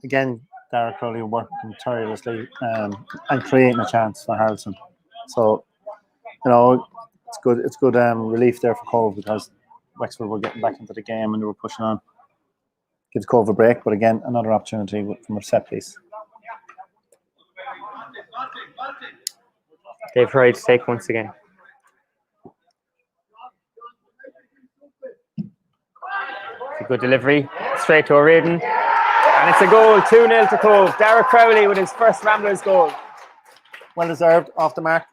Again, Dara Crowley working tirelessly and creating a chance for Harrison. So, it's good. It's good relief there for Cobh because Wexford were getting back into the game and they were pushing on. Gives Cobh a break, but again, another opportunity from a set piece. Dave Hurley to take once again. It's a good delivery, straight to O'Riordan. And it's a goal, 2-0 to Cobh. Dara Crowley with his first Ramblers goal. Well deserved, off the mark.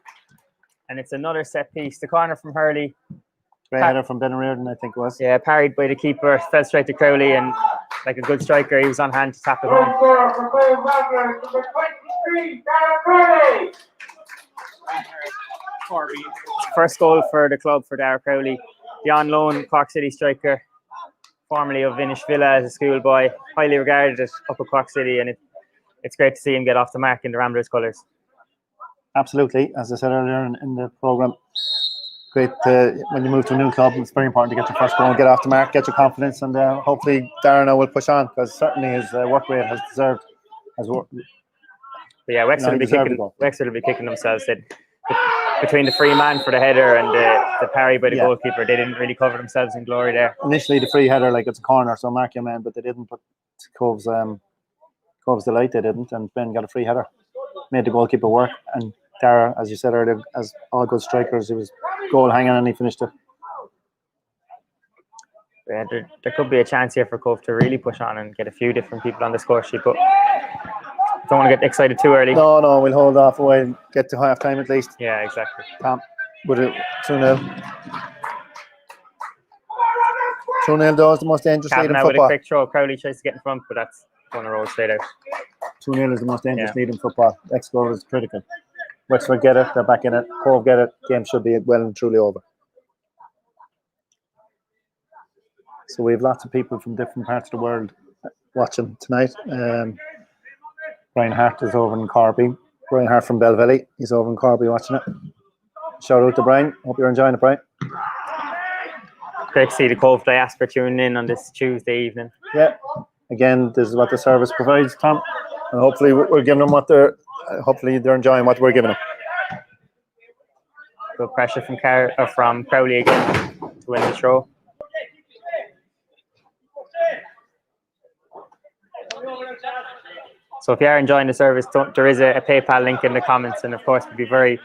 And it's another set piece. The corner from Hurley. Great header from Ben O'Riordan, I think it was. Yeah, parried by the keeper, fell straight to Crowley, and like a good striker, he was on hand to tap it home. First goal for the club for Dara Crowley. The on loan Cork City striker, formerly of Vinish Villa as a schoolboy, highly regarded up at Cork City, and it's great to see him get off the mark in the Ramblers colours. Absolutely, as I said earlier in the programme, great when you move to a new club. It's very important to get your first goal, get off the mark, get your confidence, and hopefully Darren will push on because certainly his work rate has deserved. But yeah, Wexford will be kicking themselves. Between the free man for the header and the parry by the goalkeeper, they didn't really cover themselves in glory there. Initially, the free header, like it's a corner, so mark your man, but they didn't put Cobh's delight. They didn't, and Ben got a free header, made the goalkeeper work, and Dara, as you said earlier, as all good strikers, he was goal hanging and he finished it. Yeah, there could be a chance here for Cobh to really push on and get a few different people on the score sheet, but don't want to get excited too early. No, we'll hold off a while, get to half time at least. Yeah, exactly. Tom, with it 2-0. 2-0 though is the most dangerous lead in football. With a quick throw, Crowley tries to get in front, but that's going to roll straight out. 2-0 is the most dangerous lead in football. Next goal is critical. Wexford get it, they're back in it. Cobh get it, game should be well and truly over. So we have lots of people from different parts of the world watching tonight. Brian Hart is over in Corby. Brian Hart from Belvelly, he's over in Corby watching it. Shout out to Brian. Hope you're enjoying it, Brian. Great to see the Cobh diaspora tuning in on this Tuesday evening. Yeah, again, this is what the service provides, Tom, and hopefully we're giving them what they're. Hopefully they're enjoying what we're giving them. Good pressure from Crowley again to win the throw. So if you are enjoying the service, there is a PayPal link in the comments, and of course we'd be very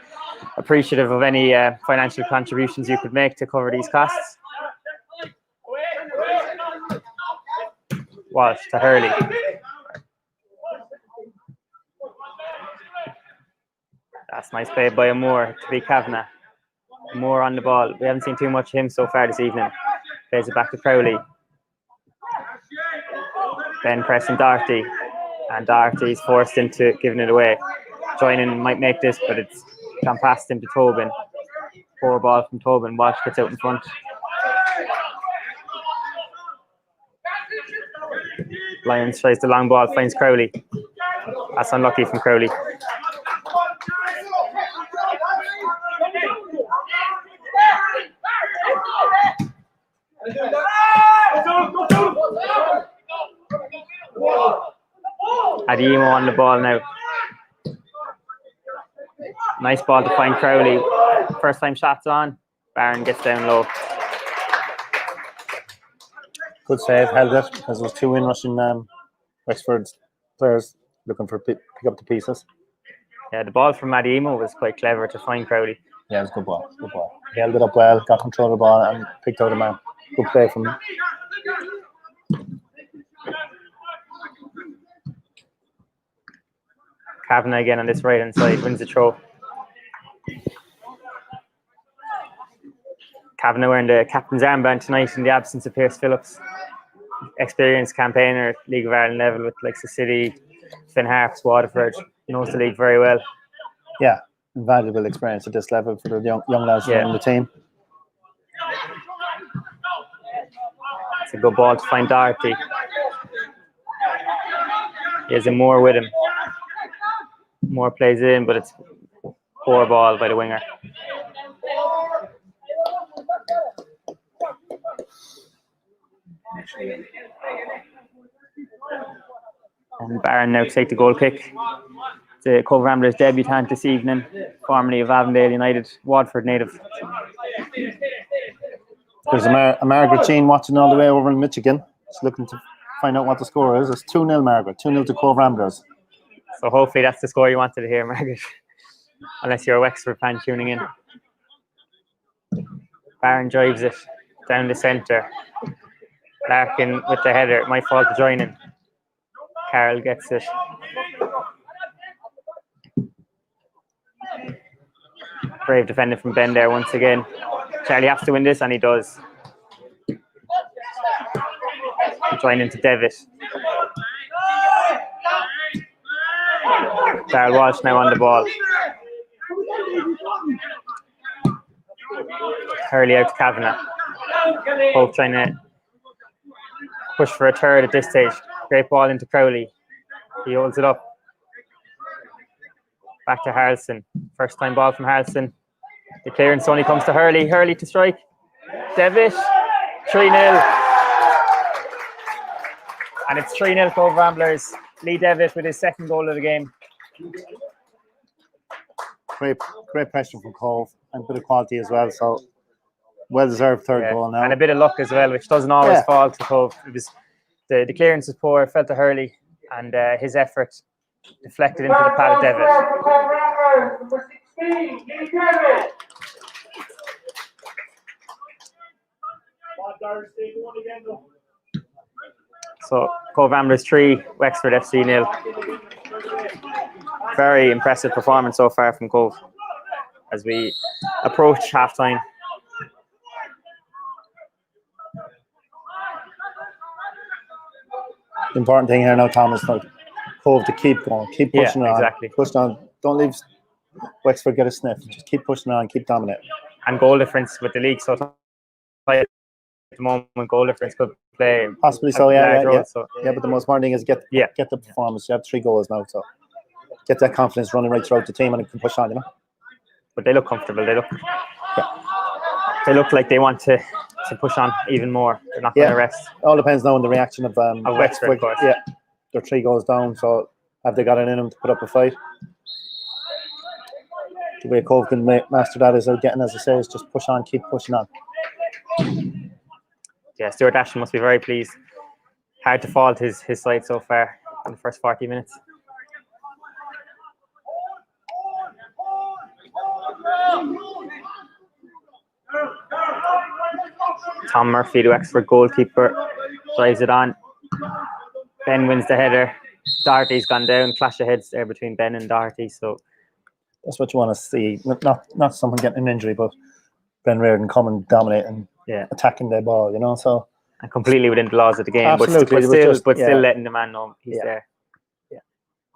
appreciative of any financial contributions you could make to cover these costs. Walsh to Hurley. That's nice play by Moore to be Kavanagh. Moore on the ball. We haven't seen too much of him so far this evening. Plays it back to Crowley. Ben pressing Doherty. And Doherty's forced into giving it away. Joining might make this, but it's gone past him to Tobin. Poor ball from Tobin. Walsh gets out in front. Lyons tries the long ball, finds Crowley. That's unlucky from Crowley. Ademo on the ball now. Nice ball to find Crowley. First time shots on. Barron gets down low. Good save, held it, because there was 2 in-rushing Wexford players looking for pick up the pieces. Yeah, the ball from Ademo was quite clever to find Crowley. Yeah, it was a good ball. Good ball. He held it up well, got control of the ball, and picked out a man. Good play from him. Kavanagh again on this right hand side wins the throw. Kavanagh wearing the captain's armband tonight in the absence of Pierce Phillips. Experienced campaigner, League of Ireland level with like the City, Finn Harps, Waterford. Knows the league very well. Yeah, invaluable experience at this level for the young lads in the team. It's a good ball to find Doherty. He has a Moore with him. Moore plays in, but it's poor ball by the winger. And Barron now to take the goal kick. The Cobh Ramblers debutant this evening, formerly of Avondale United, Watford native. There's a Margaret Jean watching all the way over in Michigan. She's looking to find out what the score is. It's 2-0 Margaret, 2-0 to Cobh Ramblers. So hopefully that's the score you wanted to hear, Margaret. Unless you're a Wexford fan tuning in. Barron drives it down the centre. Larkin with the header. It might fall to joining. Carroll gets it. Brave defending from Ben there once again. Charlie has to win this, and he does. Joining to Devitt. Darryl Walsh now on the ball. Hurley out to Kavanagh. Both trying to push for a third at this stage. Great ball into Crowley. He holds it up. Back to Harrelson. First time ball from Harrelson. The clearance only comes to Hurley. Hurley to strike. Devitt. 3-0. And it's 3-0 Cobh Ramblers. Lee Devitt with his second goal of the game. Great pressure from Cobh and a bit of quality as well. So well-deserved third goal now. And a bit of luck as well, which doesn't always fall to Cobh. It was the clearance was poor, fell to Hurley, and his effort deflected into the pad of Devitt. So Cobh Ramblers 3, Wexford FC 0. Very impressive performance so far from Cobh as we approach half-time. The important thing here now, Thomas, for Cobh to keep going, keep pushing on. Exactly. Push on. Don't leave Wexford get a sniff. Just keep pushing on, keep dominating. And goal difference with the league, so at the moment, goal difference could play possibly so. Yeah. So. Yeah, but the most important thing is get the performance. You have 3 goals now, so get that confidence running right throughout the team, and it can push on. You know. But they look comfortable. They look like they want to push on even more. They're not going to rest. All depends now on the reaction of Wexford, of course. Yeah, they're 3 goals down, so have they got it in them to put up a fight? The way Cobh can master that is getting, as I say, is just push on, keep pushing on. Yeah, Stuart Ashton must be very pleased. Hard to fault his side so far in the first 40 minutes. Tom Murphy, the Wexford goalkeeper, drives it on. Ben wins the header. Doherty's gone down. Clash of heads there between Ben and Doherty. So that's what you want to see. Not someone getting an injury, but Ben Reardon coming, dominating, attacking the ball. You know, so and completely within the laws of the game. Absolutely, but still letting the man know he's there. Yeah,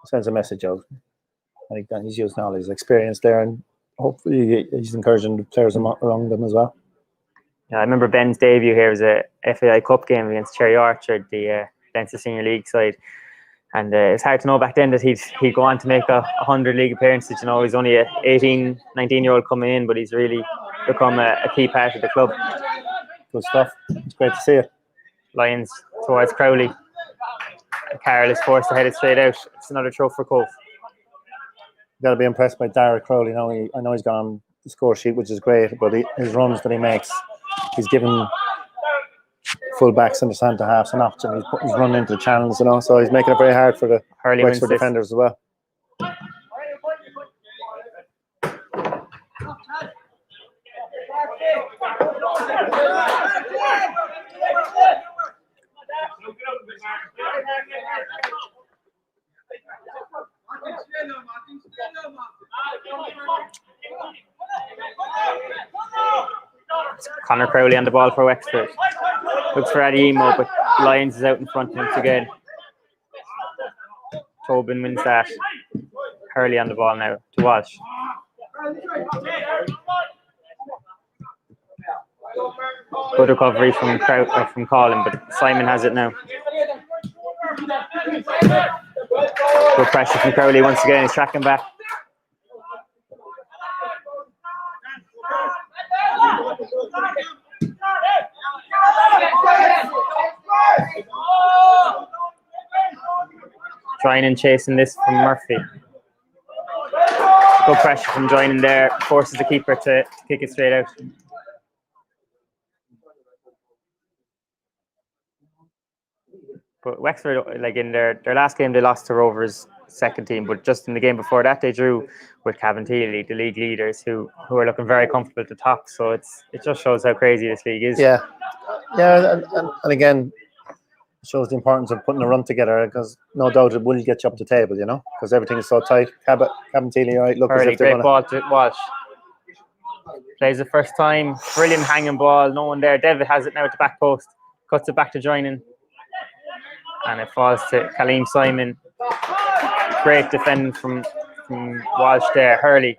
sends a message out. I think that he's using all his experience there, and hopefully he's encouraging the players around them as well. Yeah, I remember Ben's debut here was a FAI Cup game against Cherry Orchard, the Leinster Senior League side. And it's hard to know back then that he'd go on to make 100 league appearances. You know, he's only a 18, 19-year-old coming in, but he's really become a key part of the club. Good stuff. It's great to see it. Lions towards Crowley. Carroll is forced to head it straight out. It's another throw for Cobh. Got to be impressed by Dara Crowley. I know he's got on the score sheet, which is great, but his runs that he makes, he's given full-backs and the centre halves an opportunity. He's running into the channels, you know, so he's making it very hard for the Wexford defenders as well. Conor Crowley on the ball for Wexford. Looks for Eddie Emo, but Lyons is out in front once again. Tobin wins that. Hurley on the ball now to Walsh. Good recovery from Colin, but Simon has it now. Good pressure from Crowley once again. He's tracking back. Trying and chasing this from Murphy. Good pressure from joining there. Forces the keeper to kick it straight out. But Wexford, like in their last game, they lost to Rovers' second team. But just in the game before that, they drew with Cabinteely, the league leaders, who are looking very comfortable at the top. So it just shows how crazy this league is. Yeah, and again, shows the importance of putting a run together, because no doubt it will get you up the table, you know, because everything is so tight. Cabinteely, right, look as if they're great ball to Walsh. Plays the first time, brilliant hanging ball, no one there. Devitt has it now at the back post, cuts it back to joining, and it falls to Kaleem Simon. Great defending from Walsh there. Hurley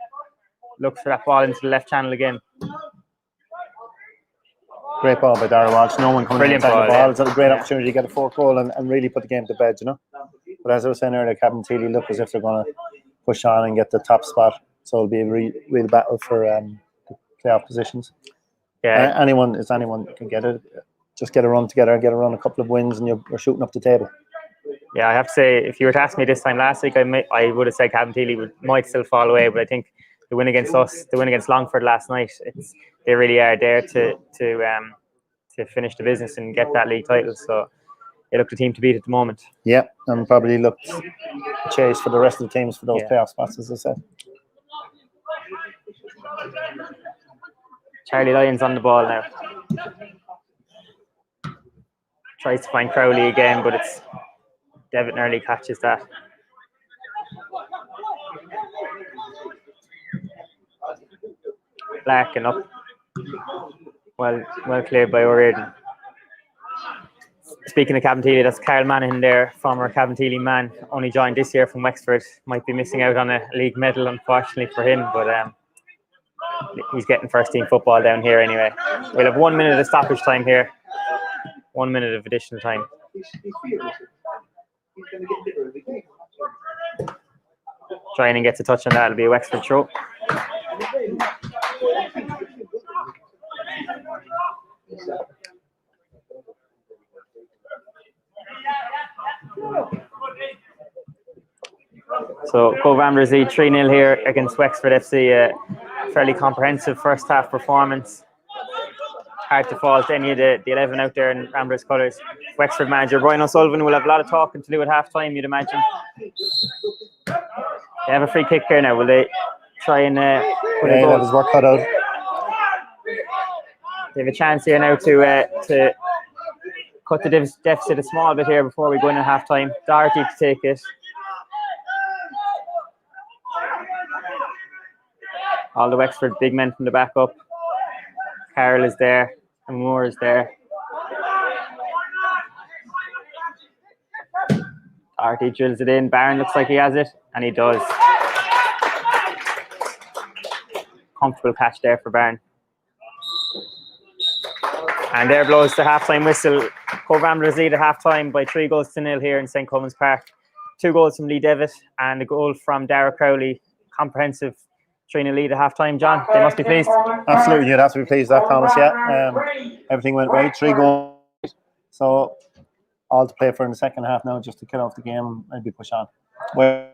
looks for that ball into the left channel again. Great ball by Dara Walsh. No one coming in the ball. Yeah. It's a great opportunity to get a fourth goal and really put the game to bed, you know. But as I was saying earlier, Cabinteely look as if they're going to push on and get the top spot. So it'll be a real battle for the playoff positions. Yeah. Anyone can get it. Just get a run together, a couple of wins, and you're shooting up the table. Yeah, I have to say, if you were to ask me this time last week, I would have said Cabinteely might still fall away, but I think the win against us, the win against Longford last night, they really are there to finish the business and get that league title. So they look the team to beat at the moment. Yeah, and probably look chase for the rest of the teams for those playoff spots, as I said. Charlie Lyons on the ball now. Tries to find Crowley again, but it's Devitt nearly catches that. Larkin up. Well cleared by O'Riordan. Speaking of Cabinteely, that's Carl Manahan there, former Cabinteely man, only joined this year from Wexford. Might be missing out on a league medal, unfortunately for him, but he's getting first team football down here anyway. We'll have 1 minute of stoppage time here. 1 minute of additional time. Trying and gets a touch on that. It'll be a Wexford throw. So Cobh Ramblers lead 3-0 here against Wexford FC. A fairly comprehensive first half performance. Hard to fault any of the 11 out there in Ramblers colours. Wexford manager Brian O'Sullivan will have a lot of talking to do at half time, you'd imagine. They have a free kick here now. Will they try and put a goal? That was work cut out. They have a chance here now to cut the deficit a small bit here before we go in at half time. Doherty to take it. All the Wexford big men from the back up. Carroll is there, and Moore is there. Doherty drills it in. Barron looks like he has it, and he does. Comfortable catch there for Barron. And there blows the half-time whistle. Cobh Ramblers lead at half-time by 3 goals to 0 here in St. Cummins Park. 2 goals from Lee Devitt and a goal from Dara Crowley. Comprehensive 3-0 lead at half time. John, they must be pleased. Absolutely, you'd have to be pleased with that, Thomas. Yeah, everything went right. 3 goals. So all to play for in the second half now, just to kill off the game, maybe push on. Well,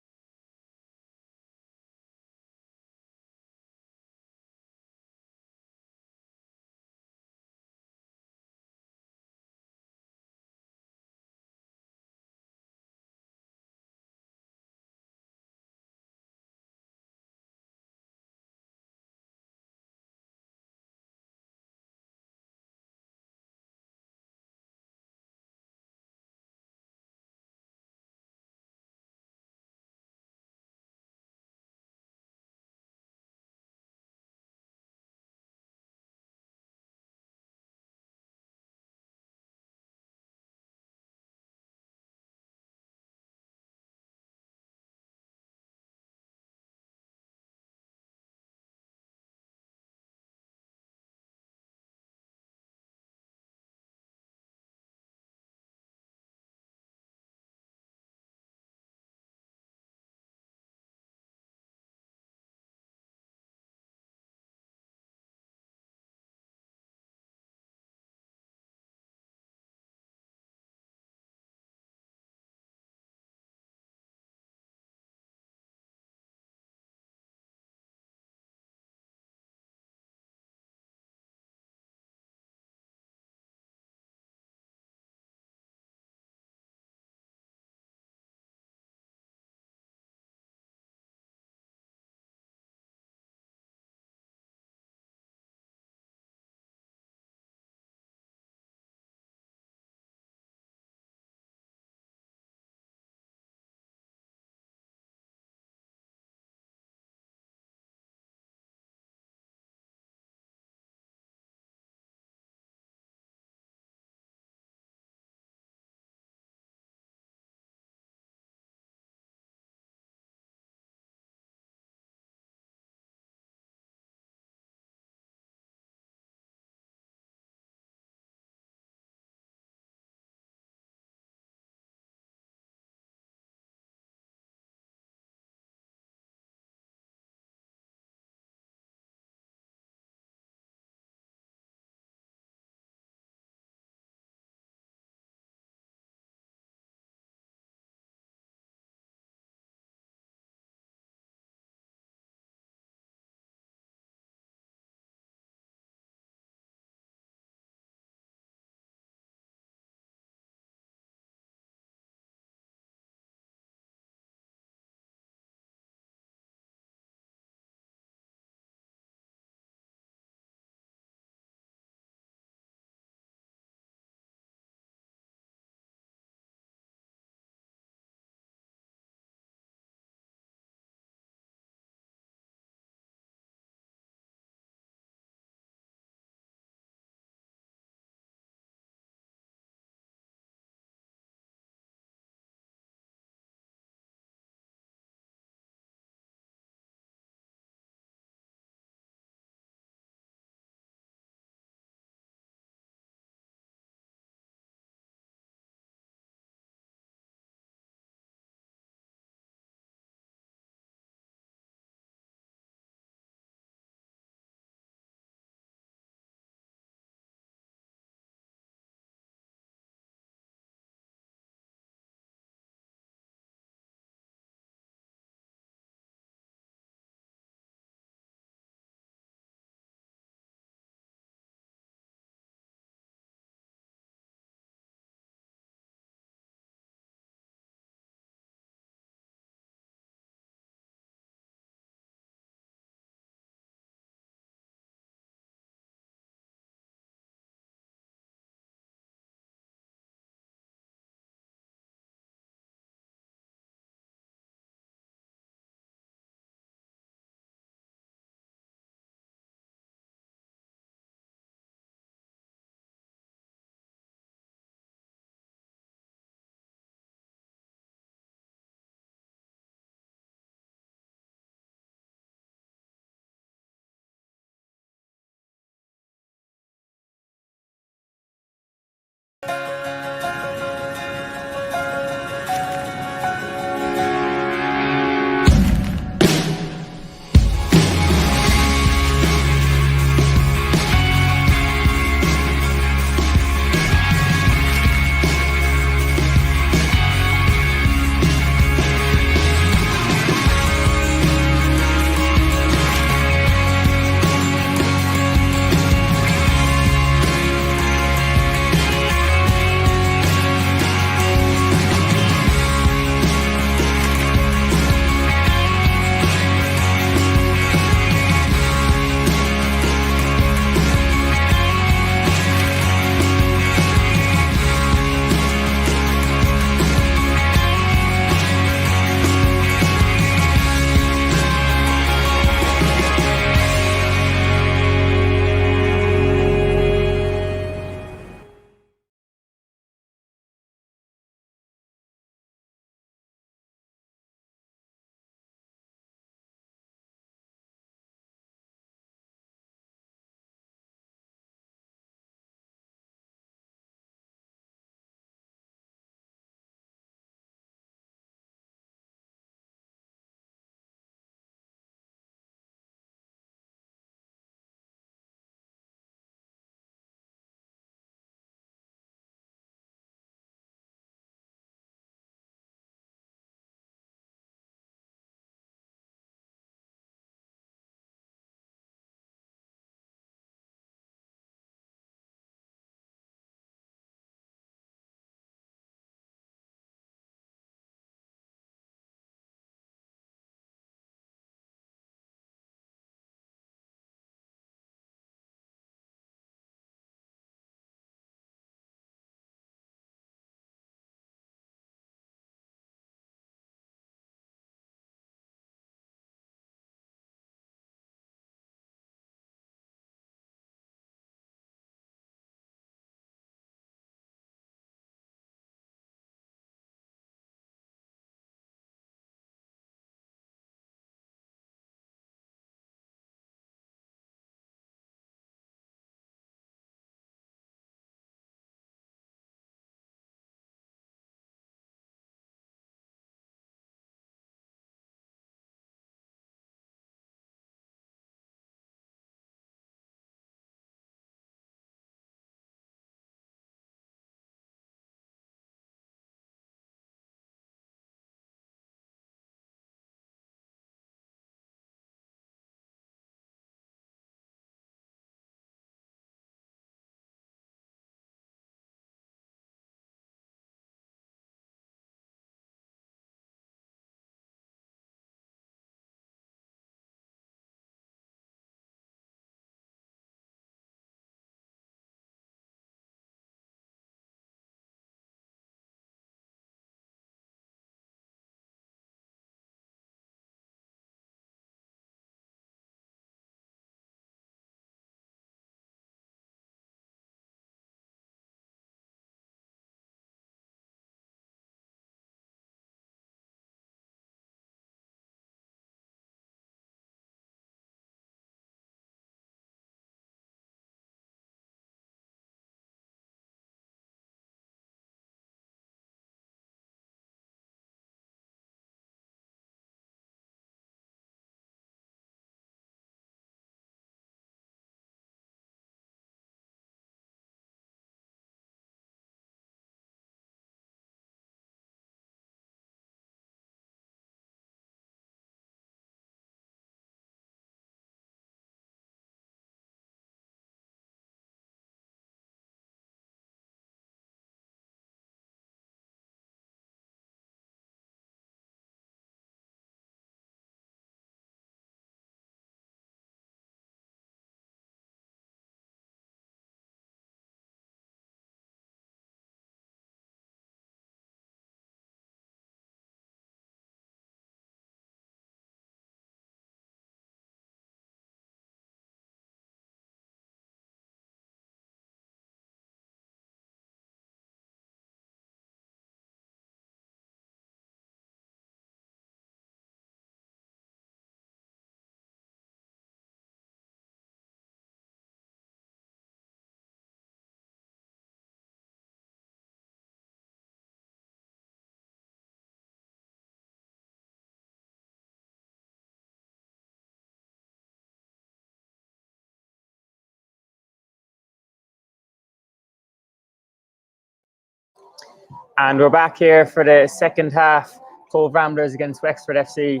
And we're back here for the second half. Cobh Ramblers against Wexford FC.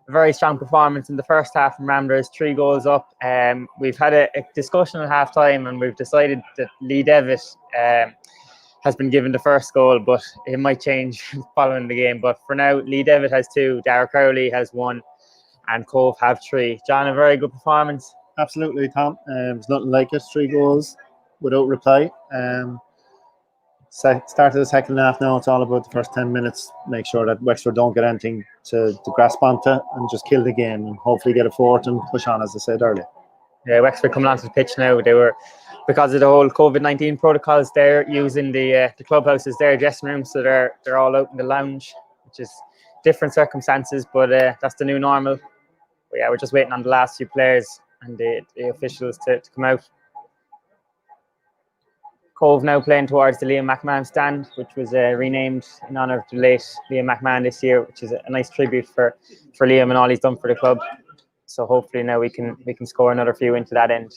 A very strong performance in the first half from Ramblers, 3 goals up. We've had a discussion at half time, and we've decided that Lee Devitt has been given the first goal, but it might change following the game. But for now, Lee Devitt has 2, Dara Crowley has 1, and Cobh have 3. John, a very good performance. Absolutely, Tom. There's nothing like it. 3 goals without reply. Start of the second half now. It's all about the first 10 minutes. Make sure that Wexford don't get anything to grasp onto and just kill the game and hopefully get a fourth and push on, as I said earlier. Yeah, Wexford coming onto the pitch now. They were, because of the whole COVID-19 protocols, they're using the clubhouse as their dressing room, so they're all out in the lounge, which is different circumstances, but that's the new normal. But yeah, we're just waiting on the last few players and the officials to come out. Cobh now playing towards the Liam McMahon stand, which was renamed in honour of the late Liam McMahon this year, which is a nice tribute for Liam and all he's done for the club. So hopefully now we can score another few into that end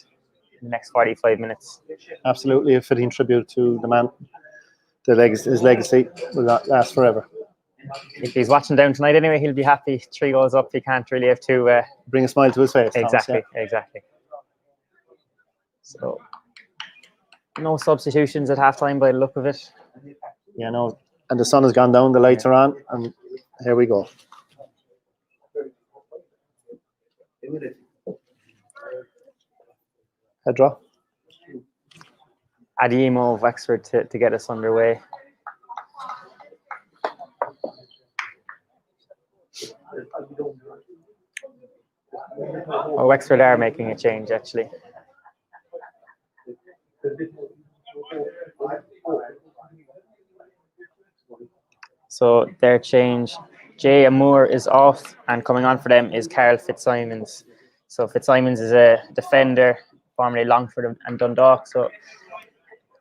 in the next 45 minutes. Absolutely, a fitting tribute to the man. His legacy will not last forever. If he's watching down tonight anyway, he'll be happy. 3 goals up, he can't really have 2. Bring a smile to his face. Exactly, Thomas, yeah. exactly. So no substitutions at halftime by the look of it. Yeah, no. And the sun has gone down, the lights are on, and here we go. Head draw. Adiemo of Wexford to get us underway. Oh, Wexford are making a change, actually. So their change, Jay Amour is off, and coming on for them is Carl Fitzsimons. So Fitzsimons is a defender, formerly Longford and Dundalk. So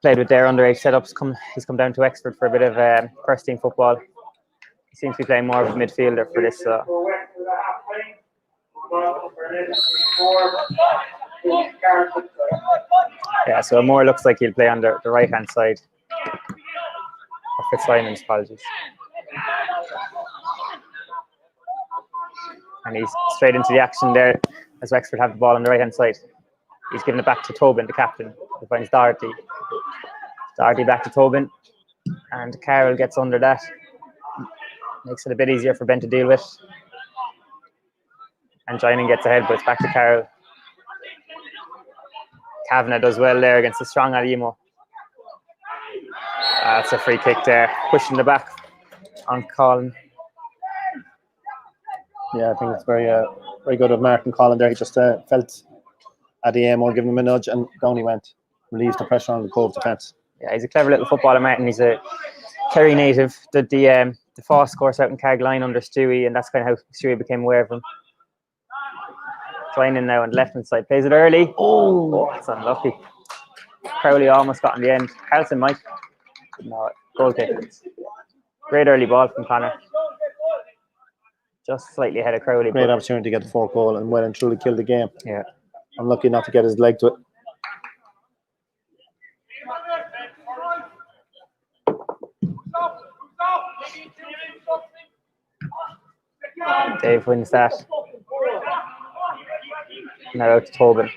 played with their underage setups. He's come down to Wexford for a bit of first team football. He seems to be playing more of a midfielder for this. Yeah, so Amour looks like he'll play on the right hand side. Or Fitzsimons, apologies. And he's straight into the action there as Wexford have the ball on the right hand side. He's giving it back to Tobin, the captain, who finds Doherty. Doherty back to Tobin, and Carroll gets under that. Makes it a bit easier for Ben to deal with. And Joining gets ahead, but it's back to Carroll. Kavanagh does well there against the strong Adiemo. That's a free kick there, pushing the back on Colin. Yeah, I think it's very good of Martin Collin there. He just felt Adiemo giving him a nudge, and down he went. Relieved the pressure on the Cobh defence. Yeah, he's a clever little footballer, Martin. He's a Kerry native. Did the Foss course out in Carrigaline under Stewie, and that's kind of how Stewie became aware of him. Joining now on the left hand side, plays it early. Oh, that's unlucky. Crowley almost got in the end. Carlson might. No, goal kick. Great early ball from Connor. Just slightly ahead of Crowley. Great opportunity to get the 4th goal and well and truly kill the game. Yeah. Unlucky not to get his leg to it. Dave wins that. Now out to Tobin.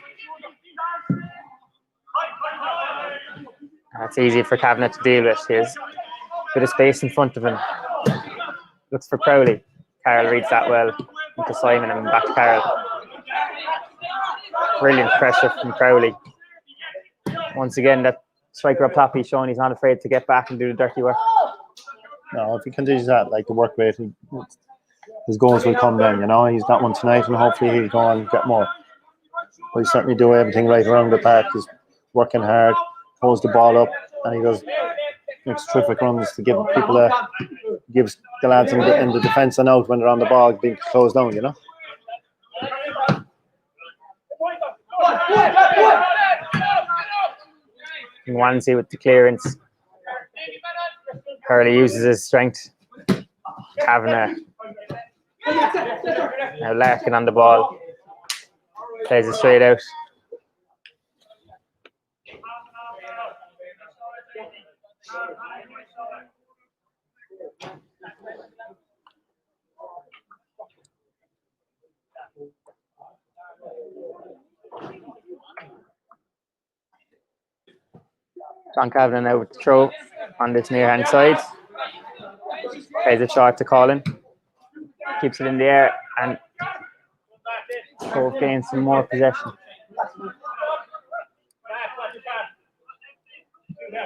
That's easy for Kavanagh to deal with. He has a bit of space in front of him. Looks for Crowley. Carroll reads that well into Simon and back to Carroll. Brilliant pressure from Crowley. Once again, that striker up top, he's showing he's not afraid to get back and do the dirty work. No, if he continues that, like the work rate, his goals will come then, you know. He's got one tonight and hopefully he'll go on and get more. But he certainly do everything right around the park. He's working hard, throws the ball up, and he makes terrific runs to give people gives the lads in the defence and out when they're on the ball being closed down, you know. And Wannsey with the clearance. Hurley uses his strength. Kavanagh. Now Larkin on the ball. Plays it straight out. John Kavanagh now with the throw on this near hand side. Plays it short to Colin. Keeps it in the air and Cobh gains some more possession.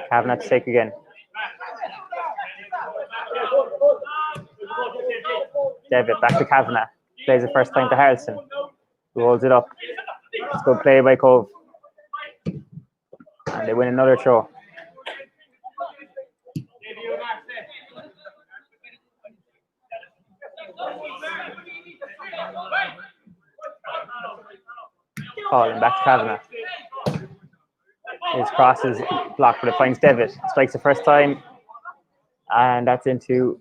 Kavanagh to take again. Devitt back to Kavanagh. Plays it first time to Harrison, who holds it up. It's good play by Cobh. And they win another throw. Colin back to Kavanagh. His cross is blocked, but it finds Devitt. Strikes the first time. And that's into,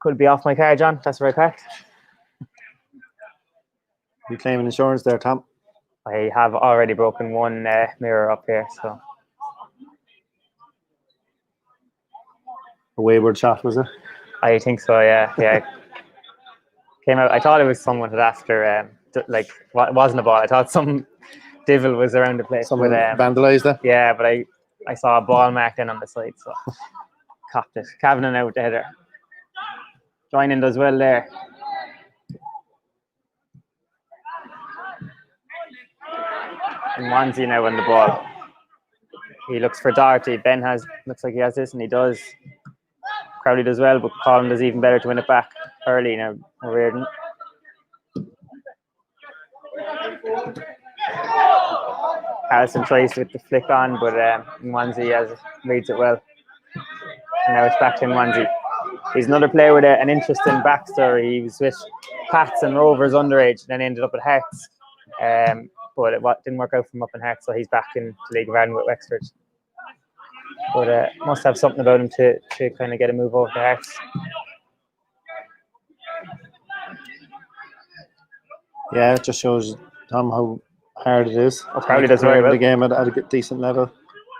could be off my car, John. That's right, correct. You claiming insurance there, Tom? I have already broken one mirror up here, so. A wayward shot, was it? I think so, yeah. Yeah. Came out, I thought it was someone had after, like, it wasn't a ball. I thought some devil was around the place. Someone vandalised it? Yeah, but I saw a ball marked in on the side, so copped it. Kavanagh now with the header. Joining does well there. And Wanzi now on the ball. He looks for Doherty. Ben looks like he has this, and he does. Crowley does well, but Colin does even better to win it back early now. Reardon. Harrison tries with the flick on, but Wanzi reads it well. And now it's back to Wanzi. He's another player with an interesting backstory. He was with Pats and Rovers underage, and then ended up at Hearts. But it didn't work out for him up in Hearts, so he's back in the League of Ireland with Wexford. But must have something about him to kind of get a move over to Hearts. Yeah, it just shows Tom how hard it is. Oh, Crowley does very well. The game at a decent level.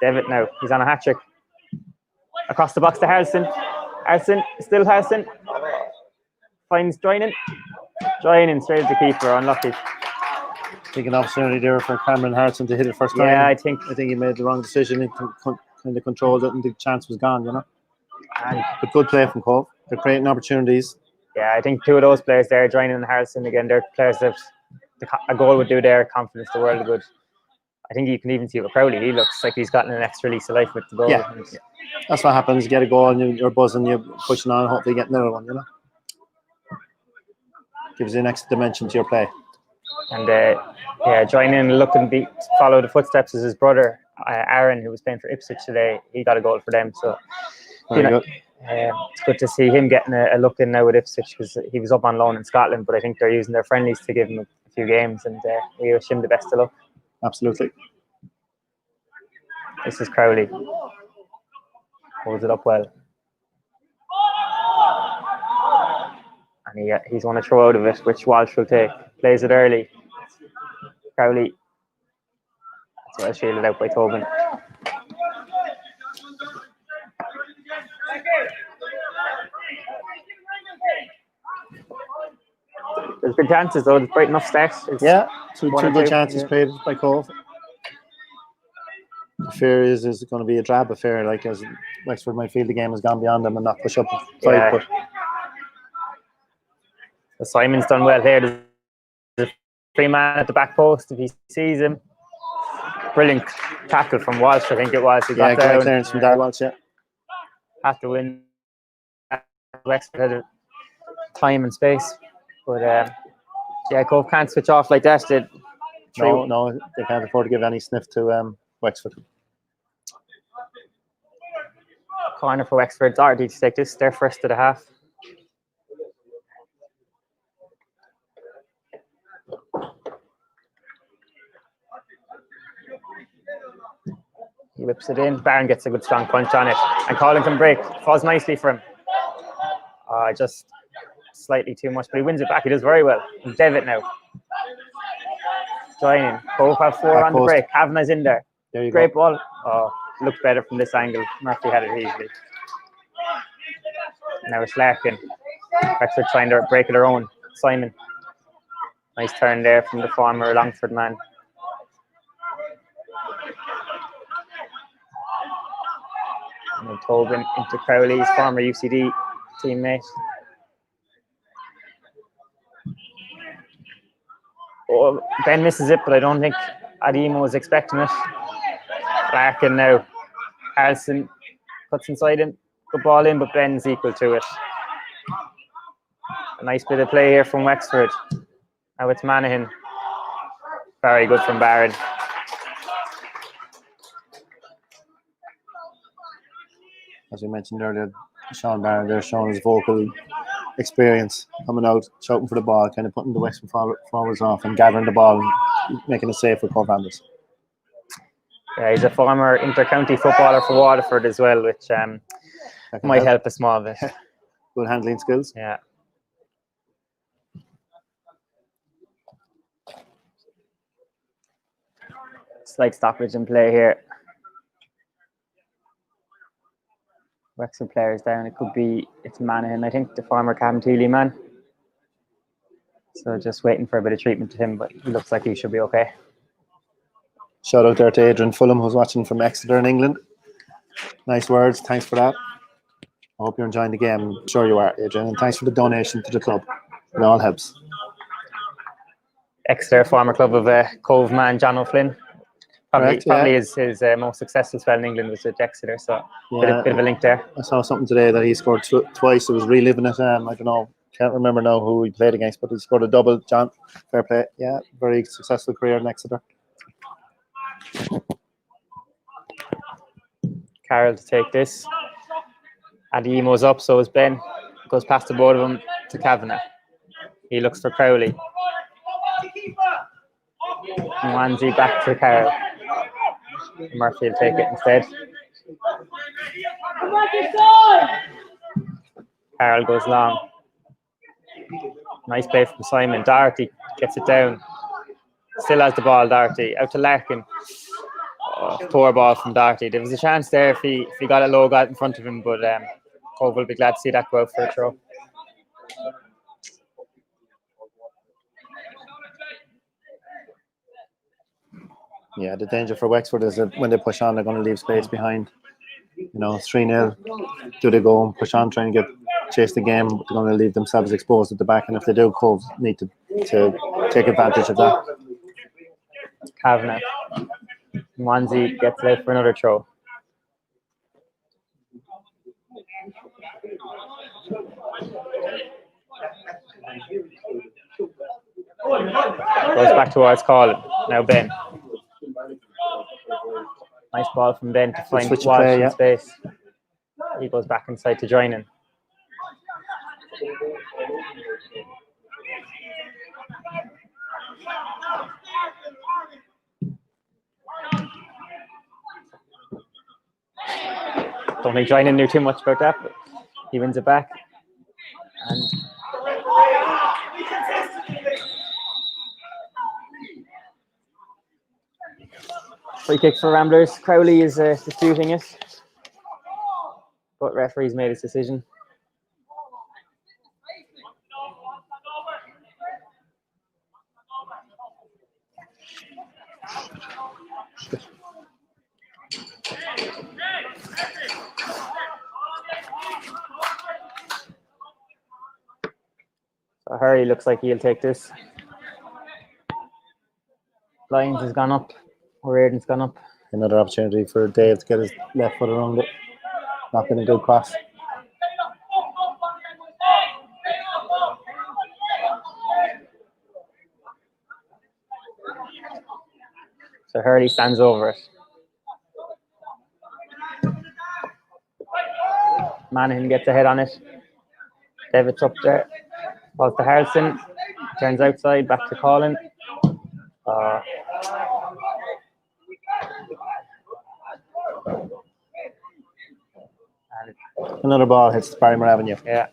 Devitt now, he's on a hat trick. Across the box to Harrison. Harrison, still Harrison. Finds Joining straight at the keeper, unlucky. I think an opportunity there for Cameron Harrison to hit it first time. Yeah, I think he made the wrong decision. He kind of controlled it, and the chance was gone. And but good play from Cobh. They're creating opportunities. Yeah, I think two of those players there, Joining and Harrison, again, they're players that a goal would do their confidence the world of good. I think you can even see with Crowley, he looks like he's gotten an extra lease of life with the goal. Yeah, that's what happens. You get a goal and you're buzzing, you're pushing on, hopefully get another one, Gives you an extra dimension to your play. And Joining looking to follow the footsteps of his brother, Aaron, who was playing for Ipswich today. He got a goal for them. So good. It's good to see him getting a look in now with Ipswich, because he was up on loan in Scotland, but I think they're using their friendlies to give him a few games, and we wish him the best of luck. Absolutely. This is Crowley. Holds it up well. And he's going to throw out of it, which Walsh will take. Plays it early. Crowley. That's well shielded out by Tobin. There's good chances though. There's bright enough start. Two good chances created by Cobh. The fear is it going to be a drab affair, like as Wexford might feel the game has gone beyond them and not push up a fight. But Simon's done well here. There's a free man at the back post if he sees him. Brilliant tackle from Walsh, I think it was. He got great clearance from Walsh, Have to win. Wexford had time and space. But Cobh can't switch off like that. No, they can't afford to give any sniff to Wexford. Corner for Wexford. Doherty to take this. They're first of the half. He whips it in. Barron gets a good strong punch on it. And Colin can break. Falls nicely for him. Just slightly too much, but he wins it back. He does very well. Devitt now. Joining. Cobh have four on the break. Kavanagh's in there. Great ball. Oh, looked better from this angle. Murphy had it easily. Now it's Larkin. Wexford trying to break it their own. Simon. Nice turn there from the former Longford man. And then Tobin into Crowley's former UCD teammate. Oh, Ben misses it, but I don't think Ademo was expecting it. Larkin now. Harrison cuts inside him. Good ball in, but Ben's equal to it. A nice bit of play here from Wexford. Now it's Manahan. Very good from Barron. As we mentioned earlier, Sean Barron there showing his vocal experience, coming out, shouting for the ball, kind of putting the Wexford forwards off and gathering the ball and making it safe for Cobh Ramblers. Yeah, he's a former inter-county footballer for Waterford as well, which might help a small bit. Good handling skills. Yeah. Slight stoppage in play here. Wexford players down. It's Manahan, I think, the former Cabinteely man. So just waiting for a bit of treatment to him, but he looks like he should be okay. Shout out there to Adrian Fulham, who's watching from Exeter in England. Nice words. Thanks for that. I hope you're enjoying the game. I'm sure you are, Adrian. And thanks for the donation to the club. It all helps. Exeter, former club of Cobh man John O'Flynn. Probably his most successful spell in England was with Exeter, so bit of a link there. I saw something today that he scored twice. I was reliving it. I don't know, can't remember now who he played against, but he scored a double. John, fair play. Yeah, very successful career in Exeter. Carroll to take this. Ademo's up, so is Ben. Goes past the both of them to Kavanagh. He looks for Crowley. Wanzi back to Carroll. Murphy will take it instead. Carroll goes long. Nice play from Simon. Doherty gets it down. Still has the ball, Doherty. Out to Larkin. Oh, poor ball from Doherty. There was a chance there if he got a low guy in front of him, but Cobh will be glad to see that go out for a throw. Yeah, the danger for Wexford is that when they push on, they're going to leave space behind. 3-0. Do they go and push on, try and chase the game? They're going to leave themselves exposed at the back, and if they do, Cobh need to take advantage of that. Kavanagh. Wanzi gets out for another throw. Goes back towards Colin. Now Ben. Nice ball from Ben to find Walsh in space. He goes back inside to join in. Don't think Joinen knew too much about that, but he wins it back. And free kick for Ramblers. Crowley is disputing it, but referee's made his decision. So Hurry looks like he'll take this. Lyons has gone up. O'Riordan's gone up. Another opportunity for Dave to get his left foot around it. Not going to do cross. So Hurley stands over it. Manahan gets a head on it. Devitt's up there. Balls to Harrison. Turns outside, back to Colin. Another ball hits Barrymore Avenue. Yeah.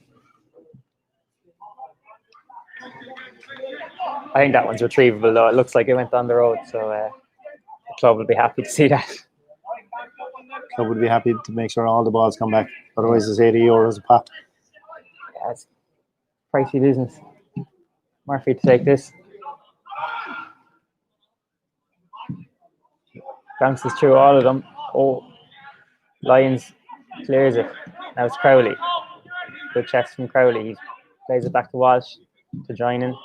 I think that one's retrievable, though. It looks like it went down the road, so the club will be happy to see that. Club would be happy to make sure all the balls come back. Otherwise, it's €80 a pop. it's pricey business. Murphy to take this. Bounces through all of them. Oh, Lyons clears it. Now it's Crowley. Good checks from Crowley. He plays it back to Walsh to join in.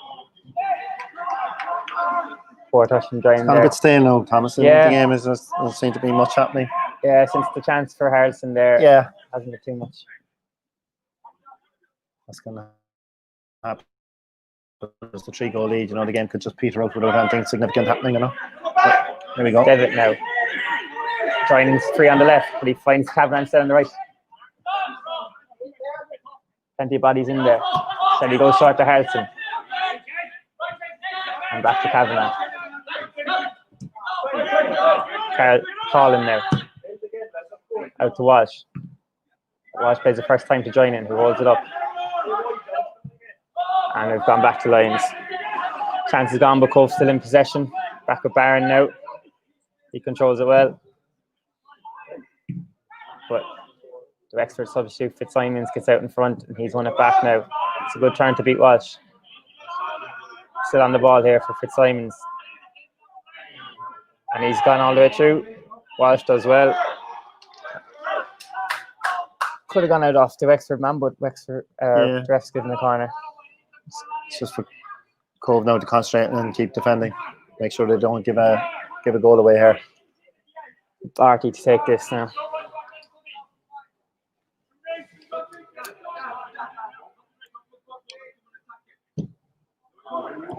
Poor touch from joining Kind of there. a bit stale now, Thomas. In Yeah. the game doesn't seem to be much happening. Yeah, since the chance for Harrison there, Yeah, hasn't been too much. that's gonna happen. It's the 3-goal lead. You know, the game could just peter out without anything significant happening. You know. But here we go. Devitt now. Joining free on the left, but he finds Kavanagh instead on the right. Plenty of bodies in there. So he goes short to Harrison. And back to Kavanagh. Colin now. Out to Walsh. Walsh plays the first time to join in, who holds it up. And we've gone back to Lyons. Chance is gone, but Cobh still in possession. Back with Barron now. He controls it well. But the Wexford substitute Fitzsimons gets out in front and he's won it back now. It's a good turn to beat Walsh. Still on the ball here for Fitzsimons. And he's gone all the way through. Walsh does well. Could have gone out off the Wexford man, but Wexford ref's given the corner. It's just for Cobh now to concentrate and keep defending. Make sure they don't give a goal away here. Barty to take this now.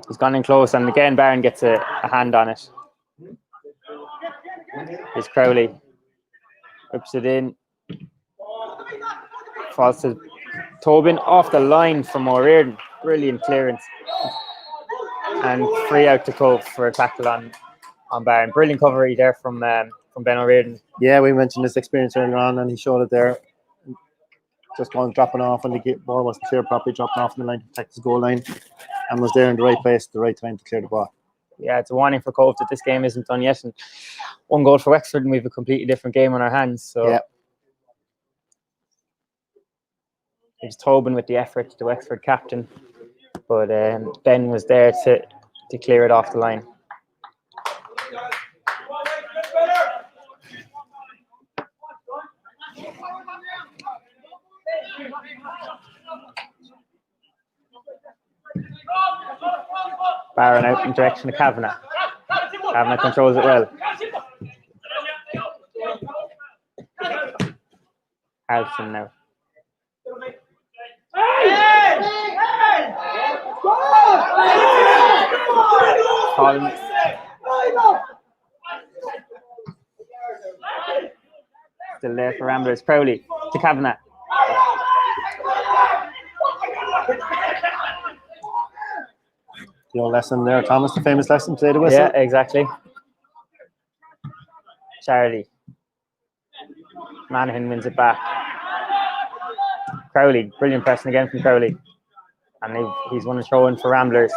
He's gone in close, and again Barron gets a hand on it. Here's Crowley. Whips it in. Falls to Tobin off the line from O'Riordan. Brilliant clearance. And free out to Cobh for a tackle on Barron. Brilliant recovery there from Ben O'Riordan. Yeah, we mentioned his experience earlier on, and he showed it there. Just dropping off when the ball wasn't clear properly, dropping off in the line to protect his goal line, and was there in the right place at the right time to clear the ball. Yeah, it's a warning for Cobh that this game isn't done yet. And 1 goal for Wexford, and we have a completely different game on our hands. So yeah. It's Tobin with the effort, the Wexford captain. But Ben was there to clear it off the line. Barron out in direction of Kavanagh. Kavanagh controls it well. Harrison now. Colin. Still there for Ramblers. Crowley to Kavanagh. The old lesson there, Thomas, the famous lesson, play the whistle. Yeah, exactly. Charlie. Manahan wins it back. Crowley, brilliant pressing again from Crowley. And he's won a throw in for Ramblers.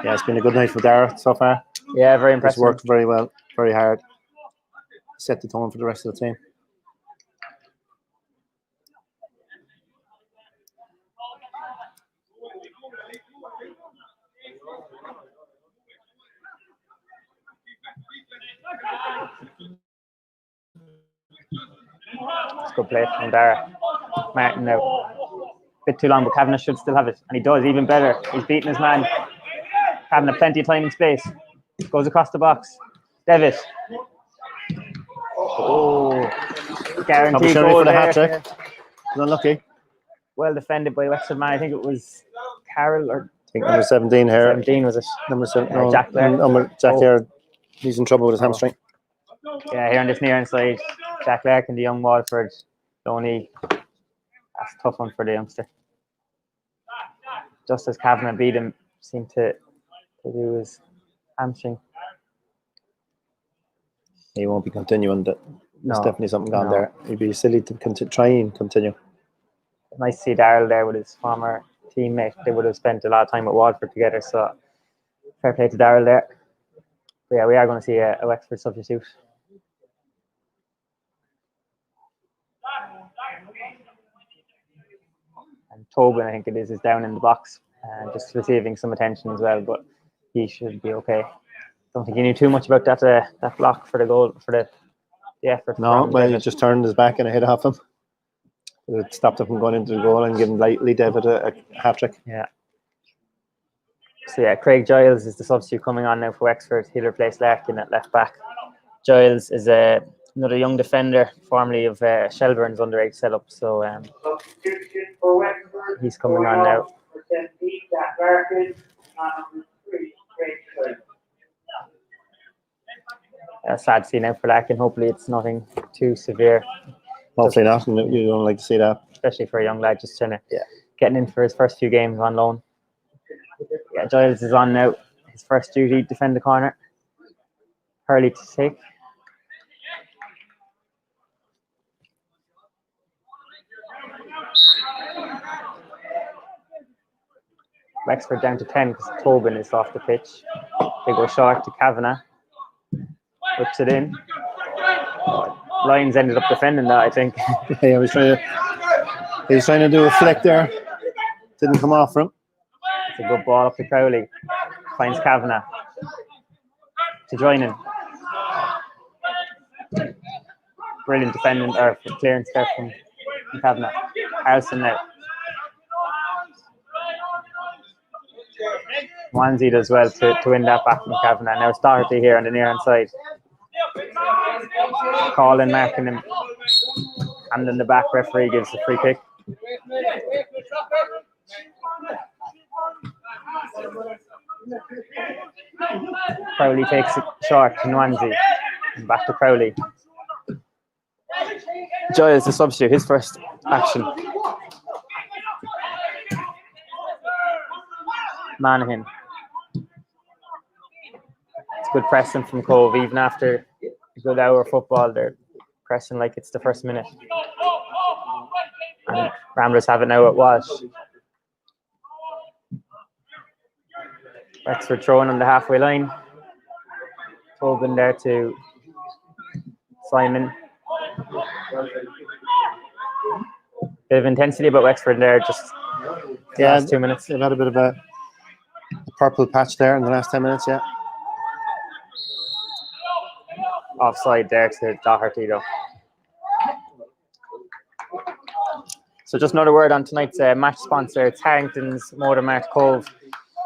Yeah, it's been a good night for Dara so far. Yeah, very impressive. He's worked very well, very hard. Set the tone for the rest of the team. It's a good play from Dara. Martin now. A bit too long, but Kavanagh should still have it. And he does, even better. He's beating his man. Kavanagh plenty of time and space. Goes across the box. Devitt. Oh, guaranteed goal for the there. hat trick. He's unlucky. Well defended by Wexford man. I think it was Carroll or I think number 17 here. 17 was it? Number 7. No, Jack there. Jack here. He's in trouble with his hamstring. Yeah, here on this near inside, Jack Larkin, the young Waterford. Only that's a tough one for the youngster. Just as Kavanagh beat him, seemed to do his hamstring. He won't be continuing. There's definitely something gone No. there. He'd be silly to try and continue. Nice to see Darrell there with his former teammate. They would have spent a lot of time at Waterford together, so fair play to Darrell there. But yeah, we are going to see a Wexford substitute. And Tobin, I think it is down in the box, just receiving some attention as well, but he should be okay. Don't think he knew too much about that block for the goal, for the effort. No, well, he just turned his back and a hit off him. It stopped him from going into the goal and giving Lee David a hat-trick. Yeah. So yeah, Craig Giles is the substitute coming on now for Wexford. He'll replace Larkin at left back. Giles is another young defender, formerly of Shelbourne's underage setup. So he's coming on now. Sad to see now for Larkin. Hopefully it's nothing too severe. Hopefully not. You don't like to see that. Especially for a young lad just trying to getting in for his first few games on loan. Yeah, Giles is on now. His first duty, defend the corner. Hurley to take. Wexford down to 10 because Tobin is off the pitch. They go short to Kavanagh. Whips it in. Lyons ended up defending that, I think. Yeah, he was trying to do a flick there. Didn't come off for him. It's a good ball up to Crowley. Finds Kavanagh to join in. Brilliant defending or clearance there from Kavanagh. Harrison now. Wanzi does well to win that back from Kavanagh. Now it's Doherty here on the near hand side. Calling, marking him. And then the back referee gives the free kick. Crowley takes it short to Nwanzi. And back to Crowley. Giles the substitute, his first action. Manahan. It's good pressing from Cobh, even after a good hour of football. They're pressing like it's the first minute. And Ramblers have it now at Walsh. Wexford throwing on the halfway line. Tobin there to Simon. Bit of intensity about Wexford there, just the last 2 minutes. They've had a bit of a purple patch there in the last 10 minutes, yeah. Offside there to Doherty, though. So just another word on tonight's match sponsor. It's Harrington's Motor Mart Cobh.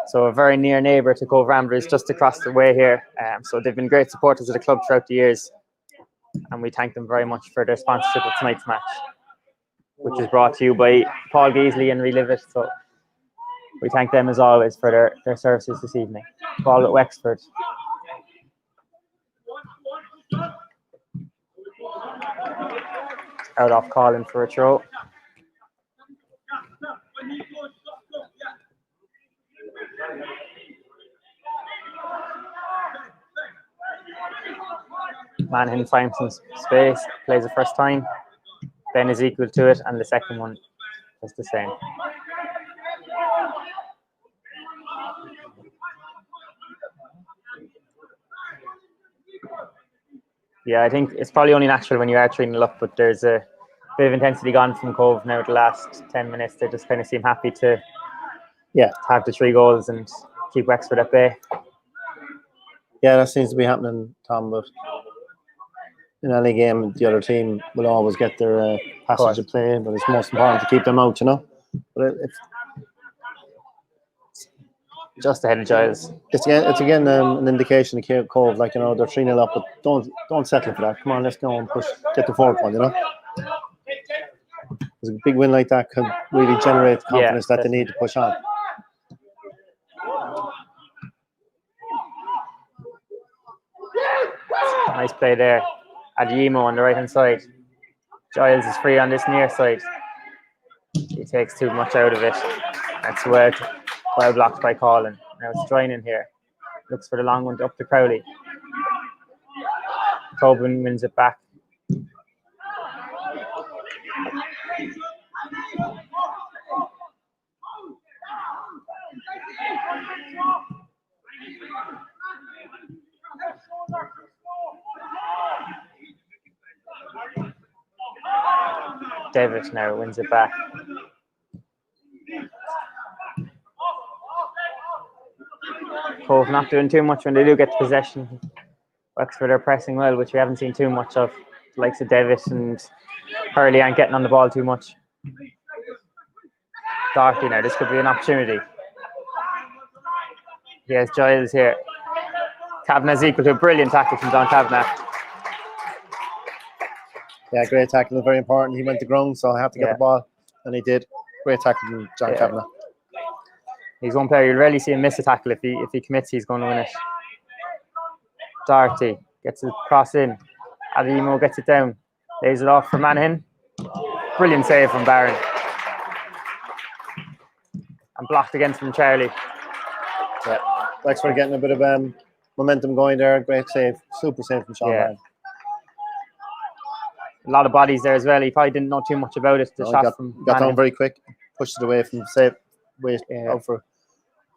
So a very near neighbour to Cobh Ramblers, just across the way here. So they've been great supporters of the club throughout the years. And we thank them very much for their sponsorship of tonight's match, which is brought to you by Paul Geasley and Relive It. So we thank them as always for their services this evening. Ball at Wexford. Out off calling for a throw. Manahan finds some space, plays the first time. Ben is equal to it, and the second one is the same. Yeah, I think it's probably only natural when you are 3-0 up, but there's a bit of intensity gone from Cobh now the last 10 minutes. They just kind of seem happy to have the 3 goals and keep Wexford at bay. Yeah, that seems to be happening, Tom, but in any game, the other team will always get their passage of play, but it's most important to keep them out, you know. But it's just ahead of Giles. It's again an indication of Cobh, like, you know, they're 3-0 up, but don't settle for that. Come on, let's go and push, get the 4th one, you know. Because a big win like that could really generate the confidence that they need to push on. Nice play there. Adeyemo on the right hand side. Giles is free on this near side. He takes too much out of it. That's well blocked by Colin. Now it's joining here. Looks for the long one up to Crowley. Tobin wins it back. David now wins it back. Cobh not doing too much when they do get the possession. Wexford are pressing well, which we haven't seen too much of. The likes of Davis and Hurley aren't getting on the ball too much. Doherty now, this could be an opportunity. Yes, Giles here. Kavanagh's equal to a brilliant tackle from Don Kavanagh. Yeah, great tackle, very important. He went to ground, so I have to get the ball, and he did. Great tackle from John Kavanagh. He's one player you'll rarely see him miss a tackle. If he commits, he's going to win it. Doherty gets it cross in. Ademo gets it down. Lays it off for Manahan. Brilliant save from Barron. And blocked against from Charlie. Yeah, Wexford getting a bit of momentum going there. Great save. Super save from Sean Barron. A lot of bodies there as well. He probably didn't know too much about it. The shot got down very quick. Pushed it away from the save. Out for.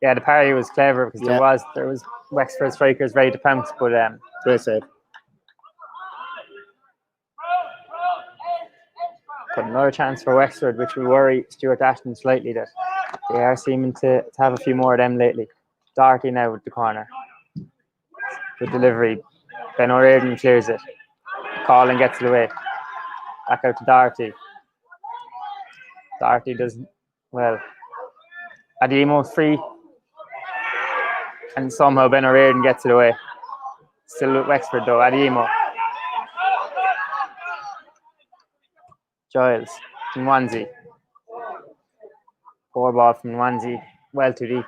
Yeah, the parry was clever because there was Wexford strikers ready to pounce, but great save. But another chance for Wexford, which will worry Stuart Ashton slightly, that they are seeming to have a few more of them lately. Doherty now with the corner. Good delivery. Ben O'Riordan clears it. Collin gets it away. Back out to Doherty. Doherty does well. Ademo free. And somehow Ben O'Riordan gets it away. Still with Wexford though. Ademo. Giles. Nwanzi. Poor ball from Nwanzi. Well too deep.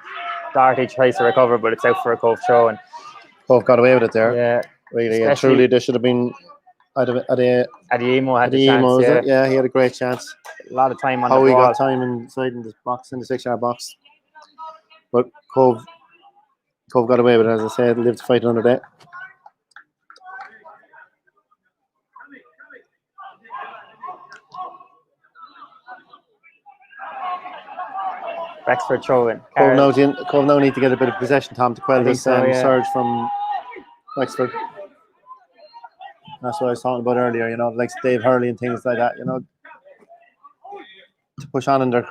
Doherty tries to recover, but it's out for a Cobh throw. And Cobh got away with it there. Yeah. Really. And truly, there should have been. Ademo had the chance. Yeah, he had a great chance. A lot of time on the ball. How he got time inside in the box, in the 6-yard box. But Cobh got away with it, as I said, lived to fight another day. Wexford throwing. Cobh now need to get a bit of possession, Tom, to quell this surge from Wexford. That's what I was talking about earlier, like Dave Hurley and things like that, to push on in their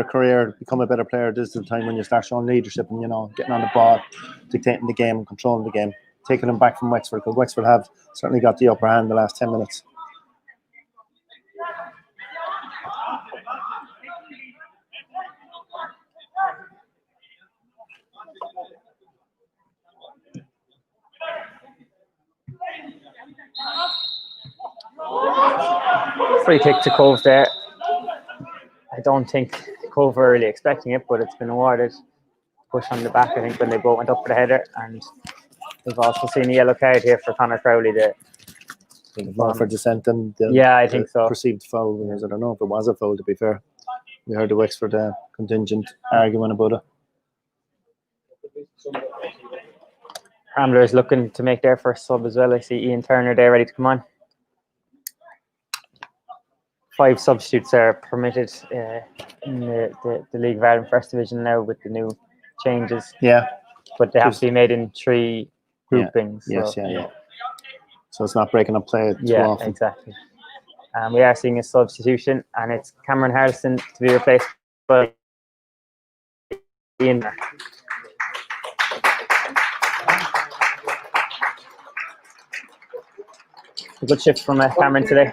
career, become a better player. This is the time when you start showing leadership and, getting on the ball, dictating the game, controlling the game, taking them back from Wexford, because Wexford have certainly got the upper hand the last 10 minutes. Free kick to Cobh there. I don't think Cobh were really expecting it, but it's been awarded. Push on the back, I think, when they both went up for the header. And we've also seen a yellow card here for Conor Crowley there. For dissent and I think so. Perceived foul. I don't know if it was a foul, to be fair. We heard the Wexford contingent arguing about it. Ramblers looking to make their first sub as well. I see Ian Turner there ready to come on. 5 substitutes are permitted in the League of Ireland First Division now with the new changes. Yeah. But they have to be made in 3 groupings. Yeah. So it's not breaking up play too often. Exactly. We are seeing a substitution, and it's Cameron Harrison to be replaced by Ian. A good shift from Cameron today.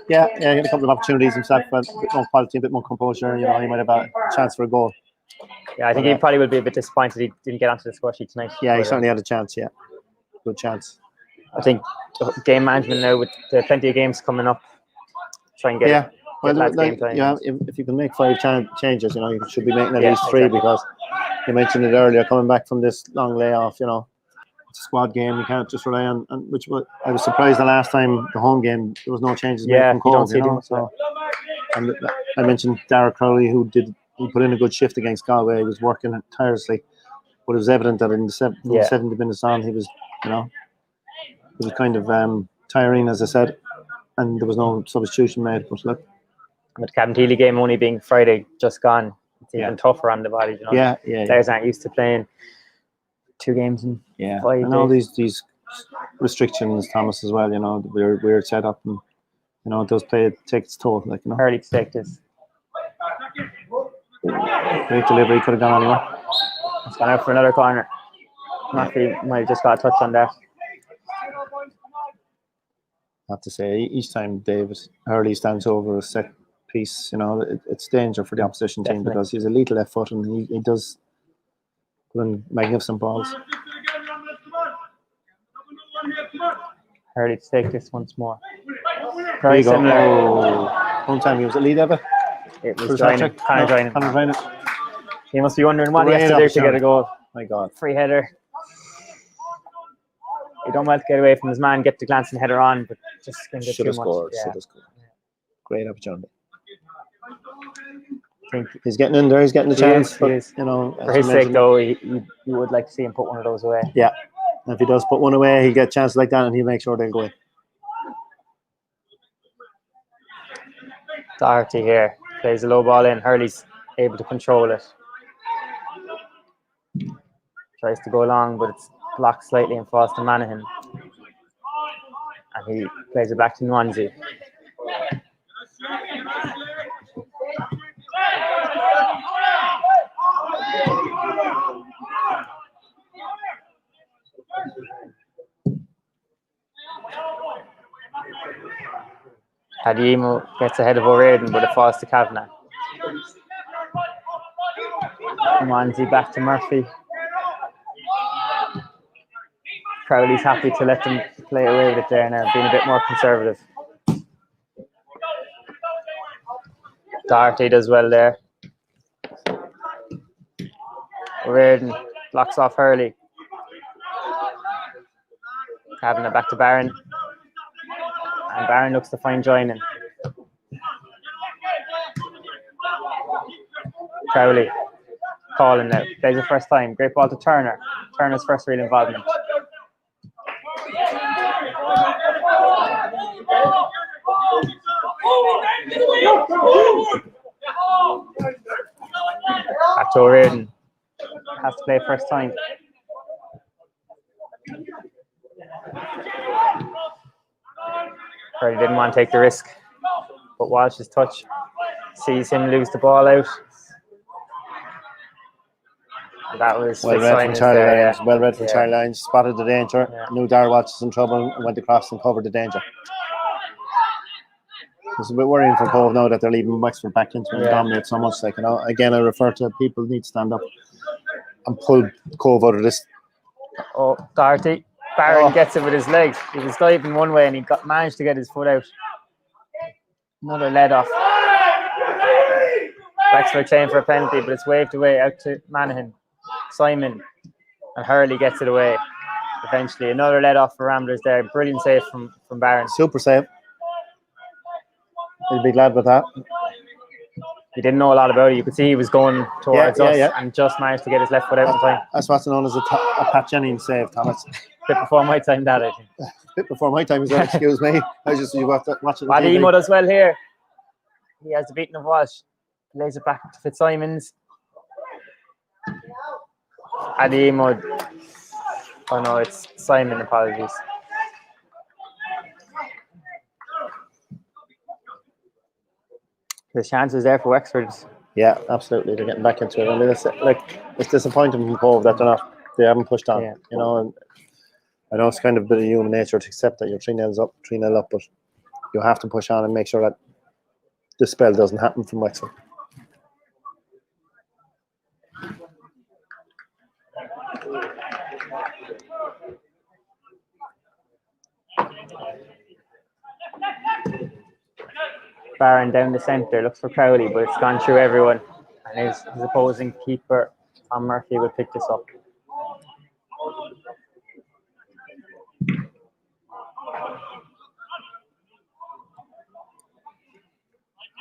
Yeah, he had a couple of opportunities himself, but a bit more quality, a bit more composure. He might have a chance for a goal. Yeah, I think he probably would be a bit disappointed he didn't get onto the score sheet tonight. Yeah, he certainly had a chance. Yeah, good chance. I think game management now with plenty of games coming up, try and get game time. Yeah, if you can make 5 changes, you should be making at least 3 because you mentioned it earlier, coming back from this long layoff, it's a squad game. You can't just rely on which I was surprised the last time, the home game, there was no changes made from Cobh. So, and I mentioned Darragh Crowley, he put in a good shift against Galway. He was working tirelessly, but it was evident that in the 70 minutes on, he was, it was kind of tiring, as I said, and there was no substitution made. But look, with the Cabinteely game only being Friday just gone, it's even tougher on the body. Players aren't used to playing 2 games in 5 days. And all these restrictions, Thomas, as well. The weird setup, and it does take its toll. Early to take this. Great delivery, could have gone anywhere. It's gone out for another corner. Murphy might have just got a touch on that. I have to say, each time David Hurley stands over a set piece, you know, it's danger for the opposition team because he's a lethal left foot and he does put in magnificent balls. Hurley to take this once more. Very similar. One time he was a lead ever. It was Conor. He must be wondering what he has to do to get a goal. My God. Free header. He done well to get away from his man, get the glancing header on, but just going to get too much. Should have scored. Great opportunity. He's getting in there. He's getting the chance. But, you know, for his sake, though, you would like to see him put one of those away. Yeah. And if he does put one away, he'll get chances like that, and he'll make sure they'll go in. Doherty here plays a low ball in. Hurley's able to control it. Tries to go long, but it's blocked slightly and falls to Manahan. And he plays it back to Nwanzi. Hadimu gets ahead of O'Riordan, but it falls to Kavanagh. Nwanzi back to Murphy. Crowley's happy to let them play away with it there now, being a bit more conservative. Doherty does well there. O'Riordan blocks off Hurley. Kavanagh back to Barron. And Barron looks to find joining. Crowley calling now. Plays it first time. Great ball to Turner. Turner's first real involvement. Back to O'Riordan. Has to play first time. Hurley didn't want to take the risk, but Walsh's touch sees him lose the ball out. And that was well read from Charlie Lyons. Well read from Charlie Lyons. Spotted the danger. Knew Darragh Walsh was in trouble and went across and covered the danger. It's a bit worrying for Cobh now that they're leaving Wexford back into and dominate so much. Like, you know, again, I refer to people need to stand up and pull Cobh out of this. Oh, Doherty. Barron gets it with his legs. He was diving one way and he managed to get his foot out. Another lead off. Wexford chain for a penalty, but it's waved away out to Manahan. Simon and Hurley gets it away. Eventually, another lead off for Ramblers there. Brilliant save from Barron. Super save. He'll be glad with that. He didn't know a lot about it. You could see he was going towards us and just managed to get his left foot out in time. That's what's known as a Pat Jennings save, Thomas. Bit before my time, that I think. Bit before my time as well, excuse me. I just watching. Hadimu does well here. He has the beating of Walsh. Lays it back to Fitzsimons. Hadimu. Oh no, it's Simon, apologies. The chances there for Wexford. Yeah, absolutely. They're getting back into it. I mean, it's disappointing from Cobh that they haven't pushed on. Yeah. You know, and I know it's kind of a bit of human nature to accept that you're 3-0 up, but you have to push on and make sure that this spell doesn't happen from Wexford. Barron down the centre, looks for Crowley, but it's gone through everyone. And his opposing keeper, Tom Murphy, will pick this up.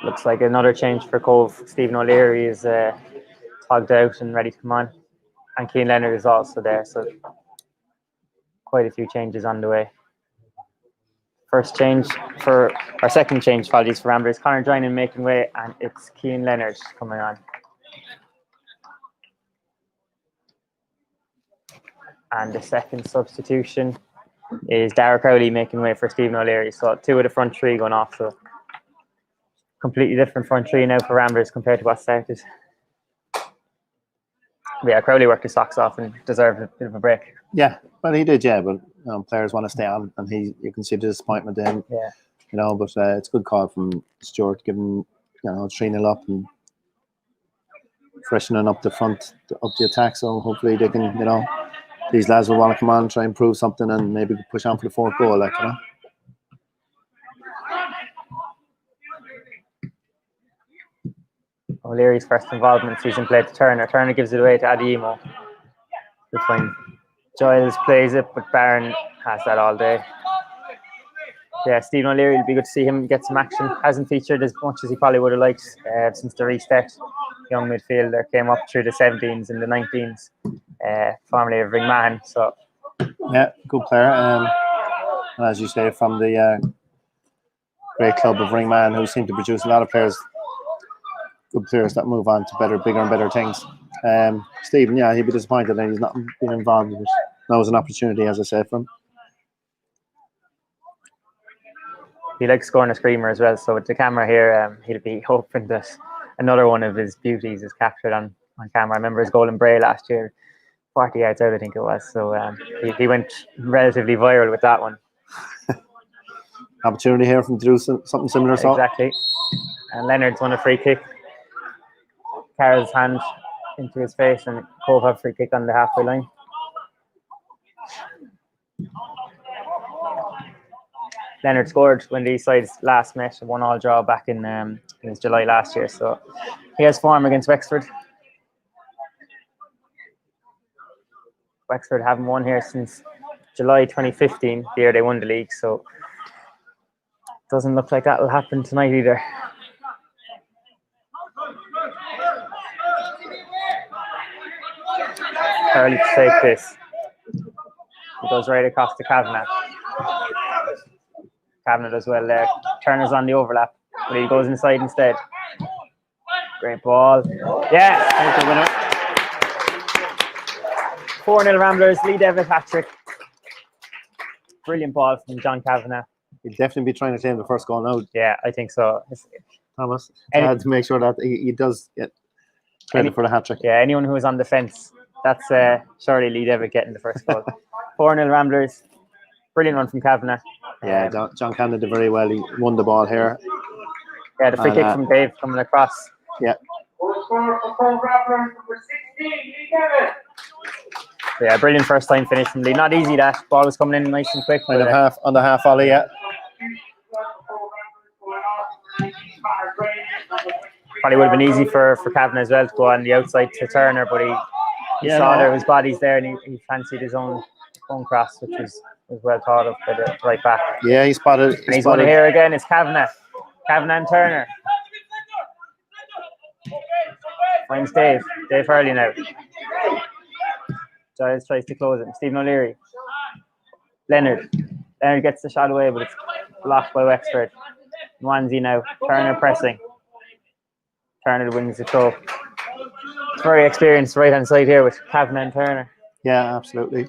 Looks like another change for Cobh. Stephen O'Leary is togged out and ready to come on. And Cian Leonard is also there, so quite a few changes on the way. Second change, apologies, for Ramblers. Conor joining, making way, and it's Cian Leonard coming on. And the second substitution is Darragh Crowley making way for Stephen O'Leary. So 2 of the front 3 going off. So completely different front 3 now for Ramblers compared to what started. Yeah, Crowley worked his socks off and deserved a bit of a break. Yeah, well, he did, yeah, but players want to stay on, and you can see the disappointment in him. Yeah. But it's a good call from Stuart, giving 3-0 up and freshening up the front, up the attack. So hopefully they can, these lads will want to come on, try and prove something, and maybe push on for the fourth goal, O'Leary's first involvement season play to Turner. Turner gives it away to Adeyemo. Good find. Giles plays it, but Barron has that all day. Yeah, Stephen O'Leary, it'll be good to see him get some action. Hasn't featured as much as he probably would have liked since the restart. Young midfielder, came up through the 17s and the 19s, formerly of Ringman. So yeah, good player. And as you say, from the great club of Ringman, who seem to produce a lot of players, good players that move on to bigger and better things. Stephen, yeah, he'd be disappointed that he's not been involved in it. That was an opportunity, as I said, for him. He likes scoring a screamer as well. So with the camera here, he'll be hoping that another one of his beauties is captured on camera. I remember his goal in Bray last year, 40 yards out, I think it was. So he went relatively viral with that one. Opportunity here from to do something similar. Exactly. And Leonard's won a free kick. Carroll's hand into his face, and Cobh have free kick on the halfway line. Leonard scored when these sides last met, a 1-1 draw back in his July last year. So he has form against Wexford. Wexford haven't won here since July 2015, the year they won the league. So doesn't look like that will happen tonight either. Early to take this. He goes right across to Kavanagh. Kavanagh does well there. Turner's on the overlap, but he goes inside instead. Great ball. Yeah, there's the winner. 4-0 Ramblers, Lee Devitt hat-trick. Brilliant ball from John Kavanagh. He'd definitely be trying to claim the first goal now. Yeah, I think so. Thomas, to make sure that he does get credit for the hat-trick. Yeah, anyone who is on the fence, that's surely Lee Devitt getting the first goal. 4-0 Ramblers. Brilliant run from Kavanagh. Yeah, John Kavanagh did very well. He won the ball here. Yeah, the free kick from Dave coming across. Yeah. Yeah, brilliant first time finish from Lee. Not easy, that ball was coming in nice and quick. On the half volley, yeah. Probably would have been easy for Kavanagh as well to go on the outside to Turner, but he saw there was bodies there, and he fancied his own cross, which was well thought of by the right back. Yeah, he spotted. And he's going to here again. It's Kavanagh and Turner. Finds Dave Hurley now. Giles tries to close it. Stephen O'Leary. Leonard gets the shot away, but it's blocked by Wexford. Nwanzi now. Turner pressing. Turner wins the throw. It's very experienced right hand side here with Kavanagh and Turner. Yeah, absolutely.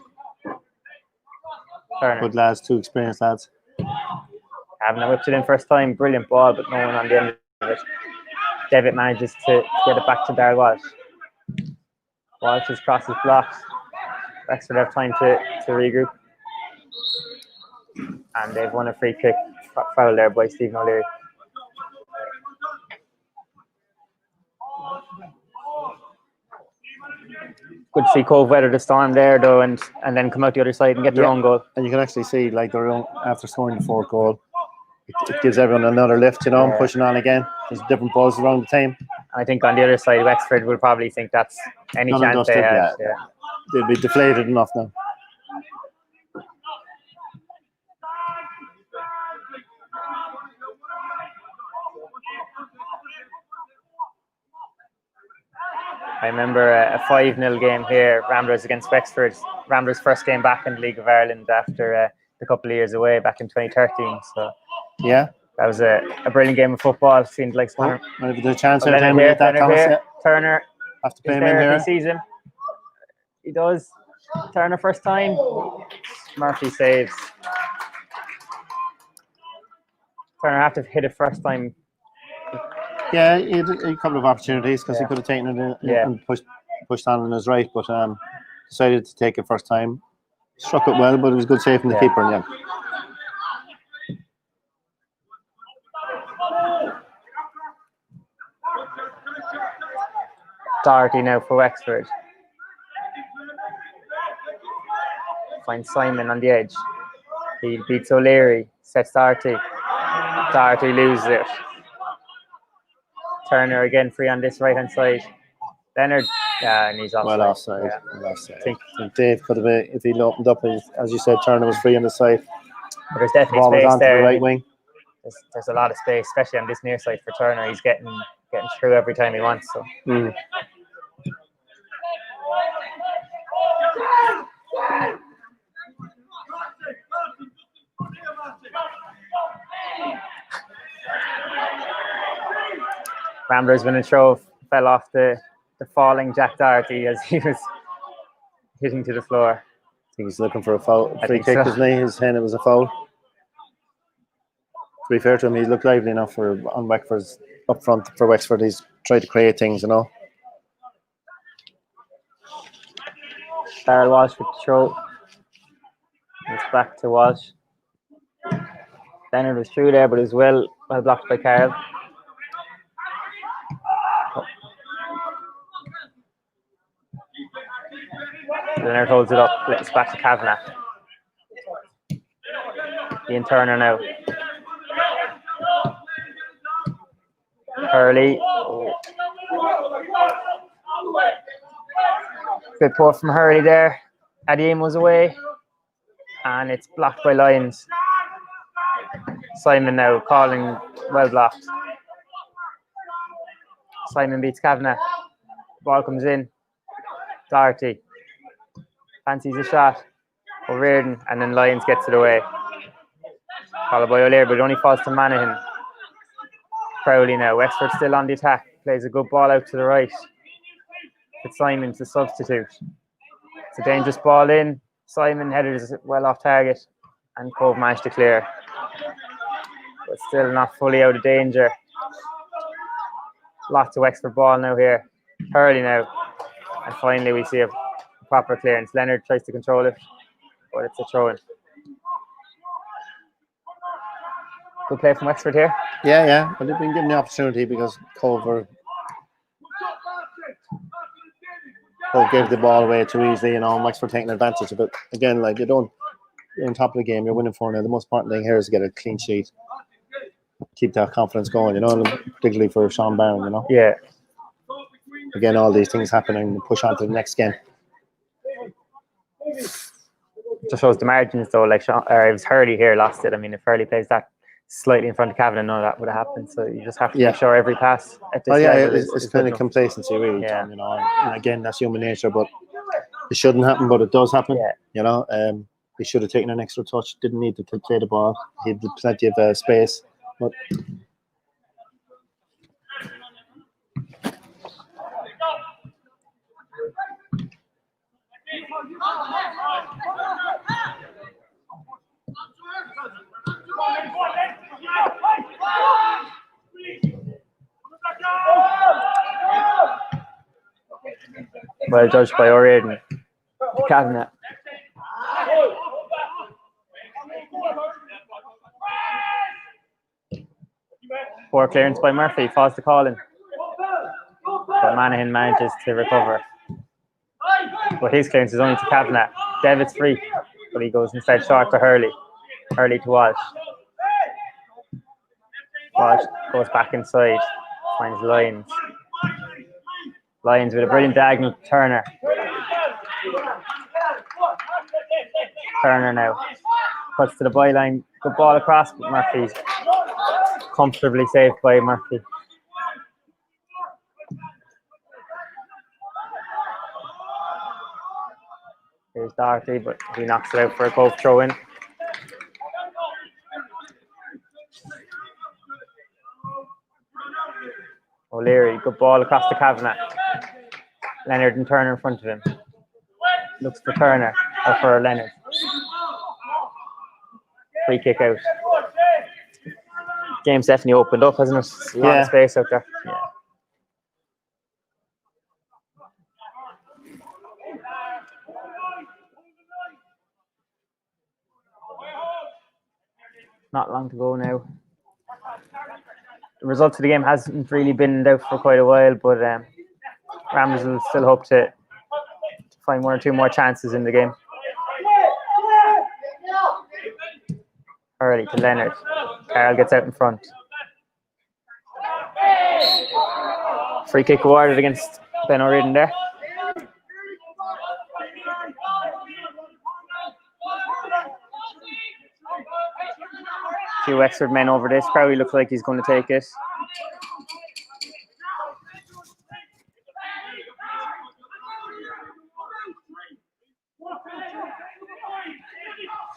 Turner. Good lads, two experienced lads. Kavanagh whipped it in first time. Brilliant ball, but no one on the end of it. Devitt manages to get it back to Darryl Walsh. Walsh's cross is blocked. Wexford have time to regroup. And they've won a free kick foul there by Stephen O'Leary. Good to see Cobh weather the storm there, though, and then come out the other side and get their own goal. And you can actually see, like, after scoring the fourth goal, it gives everyone another lift, and pushing on again. There's different balls around the team. I think on the other side, Wexford will probably think that's any chance they have. Yeah. They'll be deflated enough now. I remember a 5-0 game here, Ramblers against Wexford. Ramblers' first game back in the League of Ireland after a couple of years away back in 2013. So yeah, that was a brilliant game of football. Seemed like the chance Turner have to play him in here. He sees him. He does. Turner first time. Murphy saves. Turner have to hit it first time. Yeah, he had a couple of opportunities because he could have taken it and pushed pushed on his right, but decided to take it first time. Struck it well, but it was good save from the keeper in the end. Doherty now for Wexford. Finds Simon on the edge. He beats O'Leary. Sets Doherty. Doherty loses it. Turner again free on this right hand side. Leonard, and he's offside. Well offside. Yeah. Well offside. I think Dave could have, if he'd opened up, as you said, Turner was free on the side. But there's definitely Ball was space on there. to the right wing. There's a lot of space, especially on this near side for Turner. He's getting through every time he wants. So. Ramblers winning throw fell off the falling Jack Doherty as he was hitting to the floor. I think he's looking for a foul. Free kick, so. isn't he? His hand, it was a foul. To be fair to him, he looked lively enough on Wexford's up front for Wexford. He's tried to create things, you know. Darrell Walsh with the throw. It's back to Walsh. Leonard was through there, but it was well blocked by Carl. Leonard holds it up. It's back to Kavanagh. Ian Turner now. Hurley. Good poor from Hurley there. Adim was away. And it's blocked by Lyons. Simon now calling well blocked. Simon beats Kavanagh. Ball comes in. Doherty. Fancies a shot. O'Riordan. And then Lyons gets it away. Followed by O'Leary, but it only falls to Manahan. Crowley now. Wexford still on the attack. Plays a good ball out to the right. It's Simon to substitute. It's a dangerous ball in. Simon headed it well off target. And Cobh managed to clear. But still not fully out of danger. Lots of Wexford ball now here. Hurley now. And finally we see a proper clearance. Leonard tries to control it, but it's a throw-in. Good play from Wexford here. Yeah. But they've been given the opportunity because Cobh gave the ball away too easily, you know, and Wexford taking advantage of it. Again, like you're on top of the game, you're winning 4-0. The most important thing here is to get a clean sheet. Keep that confidence going, you know, particularly for Sean Barron, you know. Yeah. Again, all these things happening, push on to the next game. Just shows the margins though, like Sean, or it was Hurley here lost it. I mean, if Hurley plays that slightly in front of Kavanagh, none of that would have happened. So you just have to make sure every pass at this level it's kind of complacency, really, Tom, you know. And again, that's human nature, but it shouldn't happen, but it does happen. You know, he should have taken an extra touch. Didn't need to play the ball. He had plenty of space, but. Well judged by O'Riordan. Kavanagh. Poor clearance by Murphy, falls to Collin. But Manahan manages to recover. But his clearance is only to Kavanagh. Devitt's free, but he goes instead short for Hurley. Hurley to Walsh. Walsh goes back inside, finds Lyons. Lyons with a brilliant diagonal to Turner. Turner now cuts to the byline. Good ball across, but Murphy's comfortably saved by Murphy. Here's Doherty, but he knocks it out for a Cobh throw-in. O'Leary, good ball across to Kavanagh. Leonard and Turner in front of him. Looks for Turner, or for Leonard. Free kick out. Game's definitely opened up, hasn't it? A lot of space out there. Not long to go now. The results of the game hasn't really been in doubt for quite a while, but Ramblers will still hope to find one or two more chances in the game. Early to Leonard. Carroll gets out in front. Free kick awarded against Ben O'Riordan there. Few Wexford men over this. Crowley looks like he's going to take it.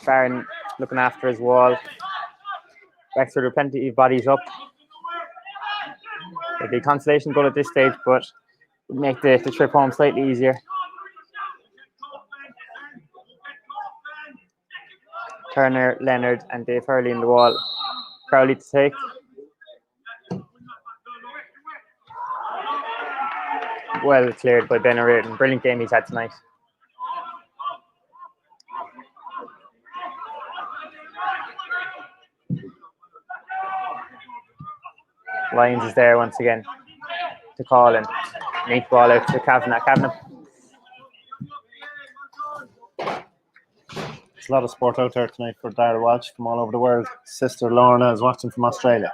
Barron looking after his wall. Wexford with plenty of bodies up. It'll be consolation goal at this stage, but would make the trip home slightly easier. Turner, Leonard, and Dave Hurley in the wall. Crowley to take. Well cleared by Ben O'Riordan. Brilliant game he's had tonight. Lyons is there once again to call in. Neat ball out to Kavanagh. Kavanagh. There's a lot of sport out there tonight for Dara to watch from all over the world. Sister Lorna is watching from Australia.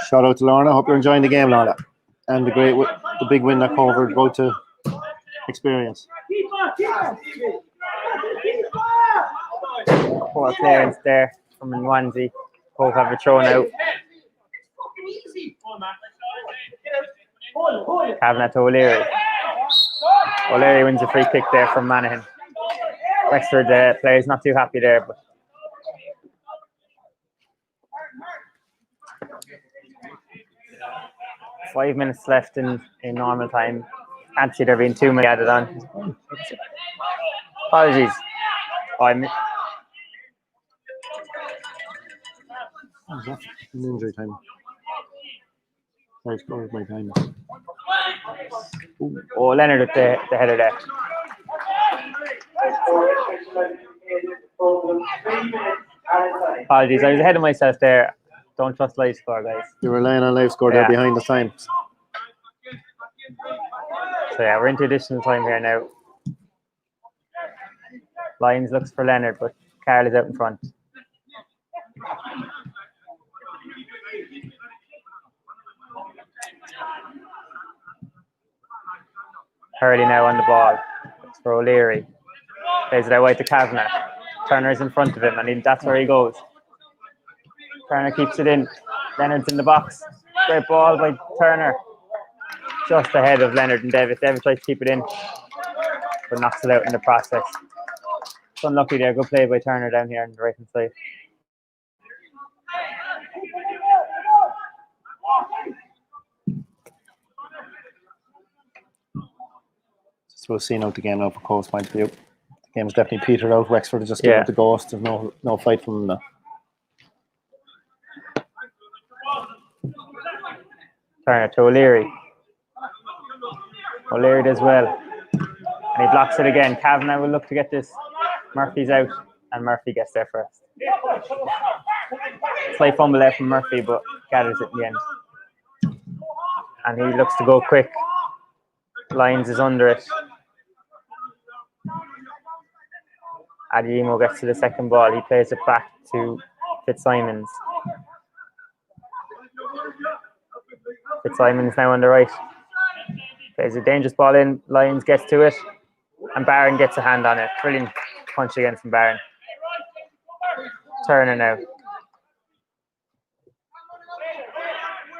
Shout out to Lorna. Hope you're enjoying the game, Lorna. And the big win that Cobh are about to experience. Poor clearance there from Nwanzi. Cobh have a throw now. Kavanagh to O'Leary. O'Leary wins a free kick there from Monaghan. Wexford players not too happy there, but five minutes left in normal time. Can't see there being too many added on. Apologies. Injury time. Sorry, scored my time. Oh, Leonard at the header there. Apologies, I was ahead of myself there. Don't trust live score, guys. You were relying on live score there behind the time. So yeah, we're into additional time here now. Lyons looks for Leonard, but Carl is out in front. Hurley now on the ball. It's for O'Leary. Plays it out wide to Kavanagh. Turner's in front of him, and that's where he goes. Turner keeps it in. Leonard's in the box. Great ball by Turner. Just ahead of Leonard and David. David tries to keep it in, but knocks it out in the process. It's unlucky there. Good play by Turner down here on the right hand side. So we're seeing out the game now for Cove's point of view. The game's definitely petered out. Wexford is just giving it the ghost. There's no fight from them now. Turner to O'Leary. O'Leary does well. And he blocks it again. Kavanagh will look to get this. Murphy's out, and Murphy gets there first. Slight fumble there from Murphy, but gathers it in the end. And he looks to go quick. Lyons is under it. Adeyemo gets to the second ball. He plays it back to Fitzsimons. Fitzsimons now on the right. Plays a dangerous ball in. Lyons gets to it. And Barron gets a hand on it. Brilliant punch again from Barron. Turner now.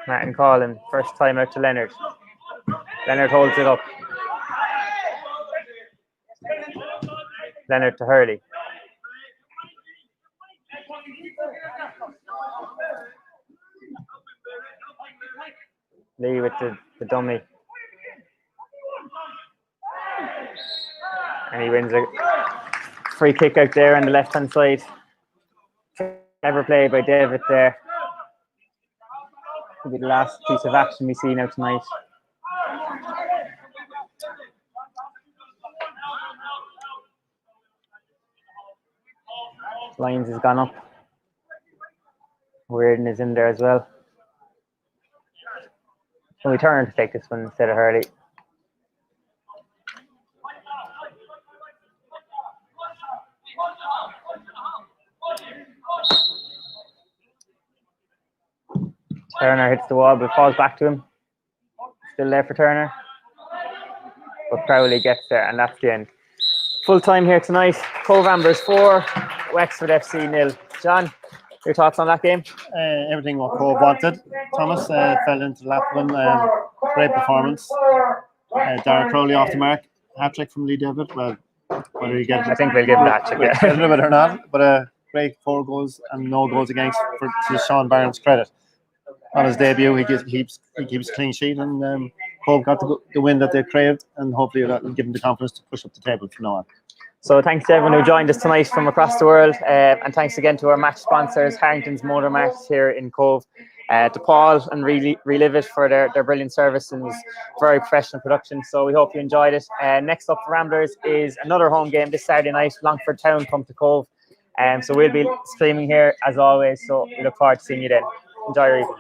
Martin Collin. First time out to Leonard. Leonard holds it up. Leonard to Hurley. Lee with the dummy. And he wins a free kick out there on the left hand side. Clever play by David there. Could be the last piece of action we see now tonight. Lyons has gone up Weirden is in there as well. Can we turn to take this one instead of Hurley? Turner hits the wall, but falls back to him. Still there for Turner. But Crowley gets there, and that's the end. Full time here tonight. Cobh Ramblers 4, Wexford FC 0. John, your thoughts on that game? Everything what Cobh wanted. Thomas fell into the lap of him. Great performance. Darragh Crowley off the mark. Hat-trick from Lee David. Well, whether you get I think we'll give him that. it or not, but great 4 goals and no goals against to Sean Barron's credit. On his debut, he keeps clean sheet, and Cobh got the win that they craved, and hopefully that will give him the confidence to push up the table from now on. So thanks to everyone who joined us tonight from across the world, and thanks again to our match sponsors, Harrington's Motor Marts here in Cobh, to Paul and Relive It for their brilliant service, and was very professional production. So we hope you enjoyed it. Next up for Ramblers is another home game this Saturday night. Longford Town come to Cobh, so we'll be streaming here as always. So we look forward to seeing you then. Enjoy your evening.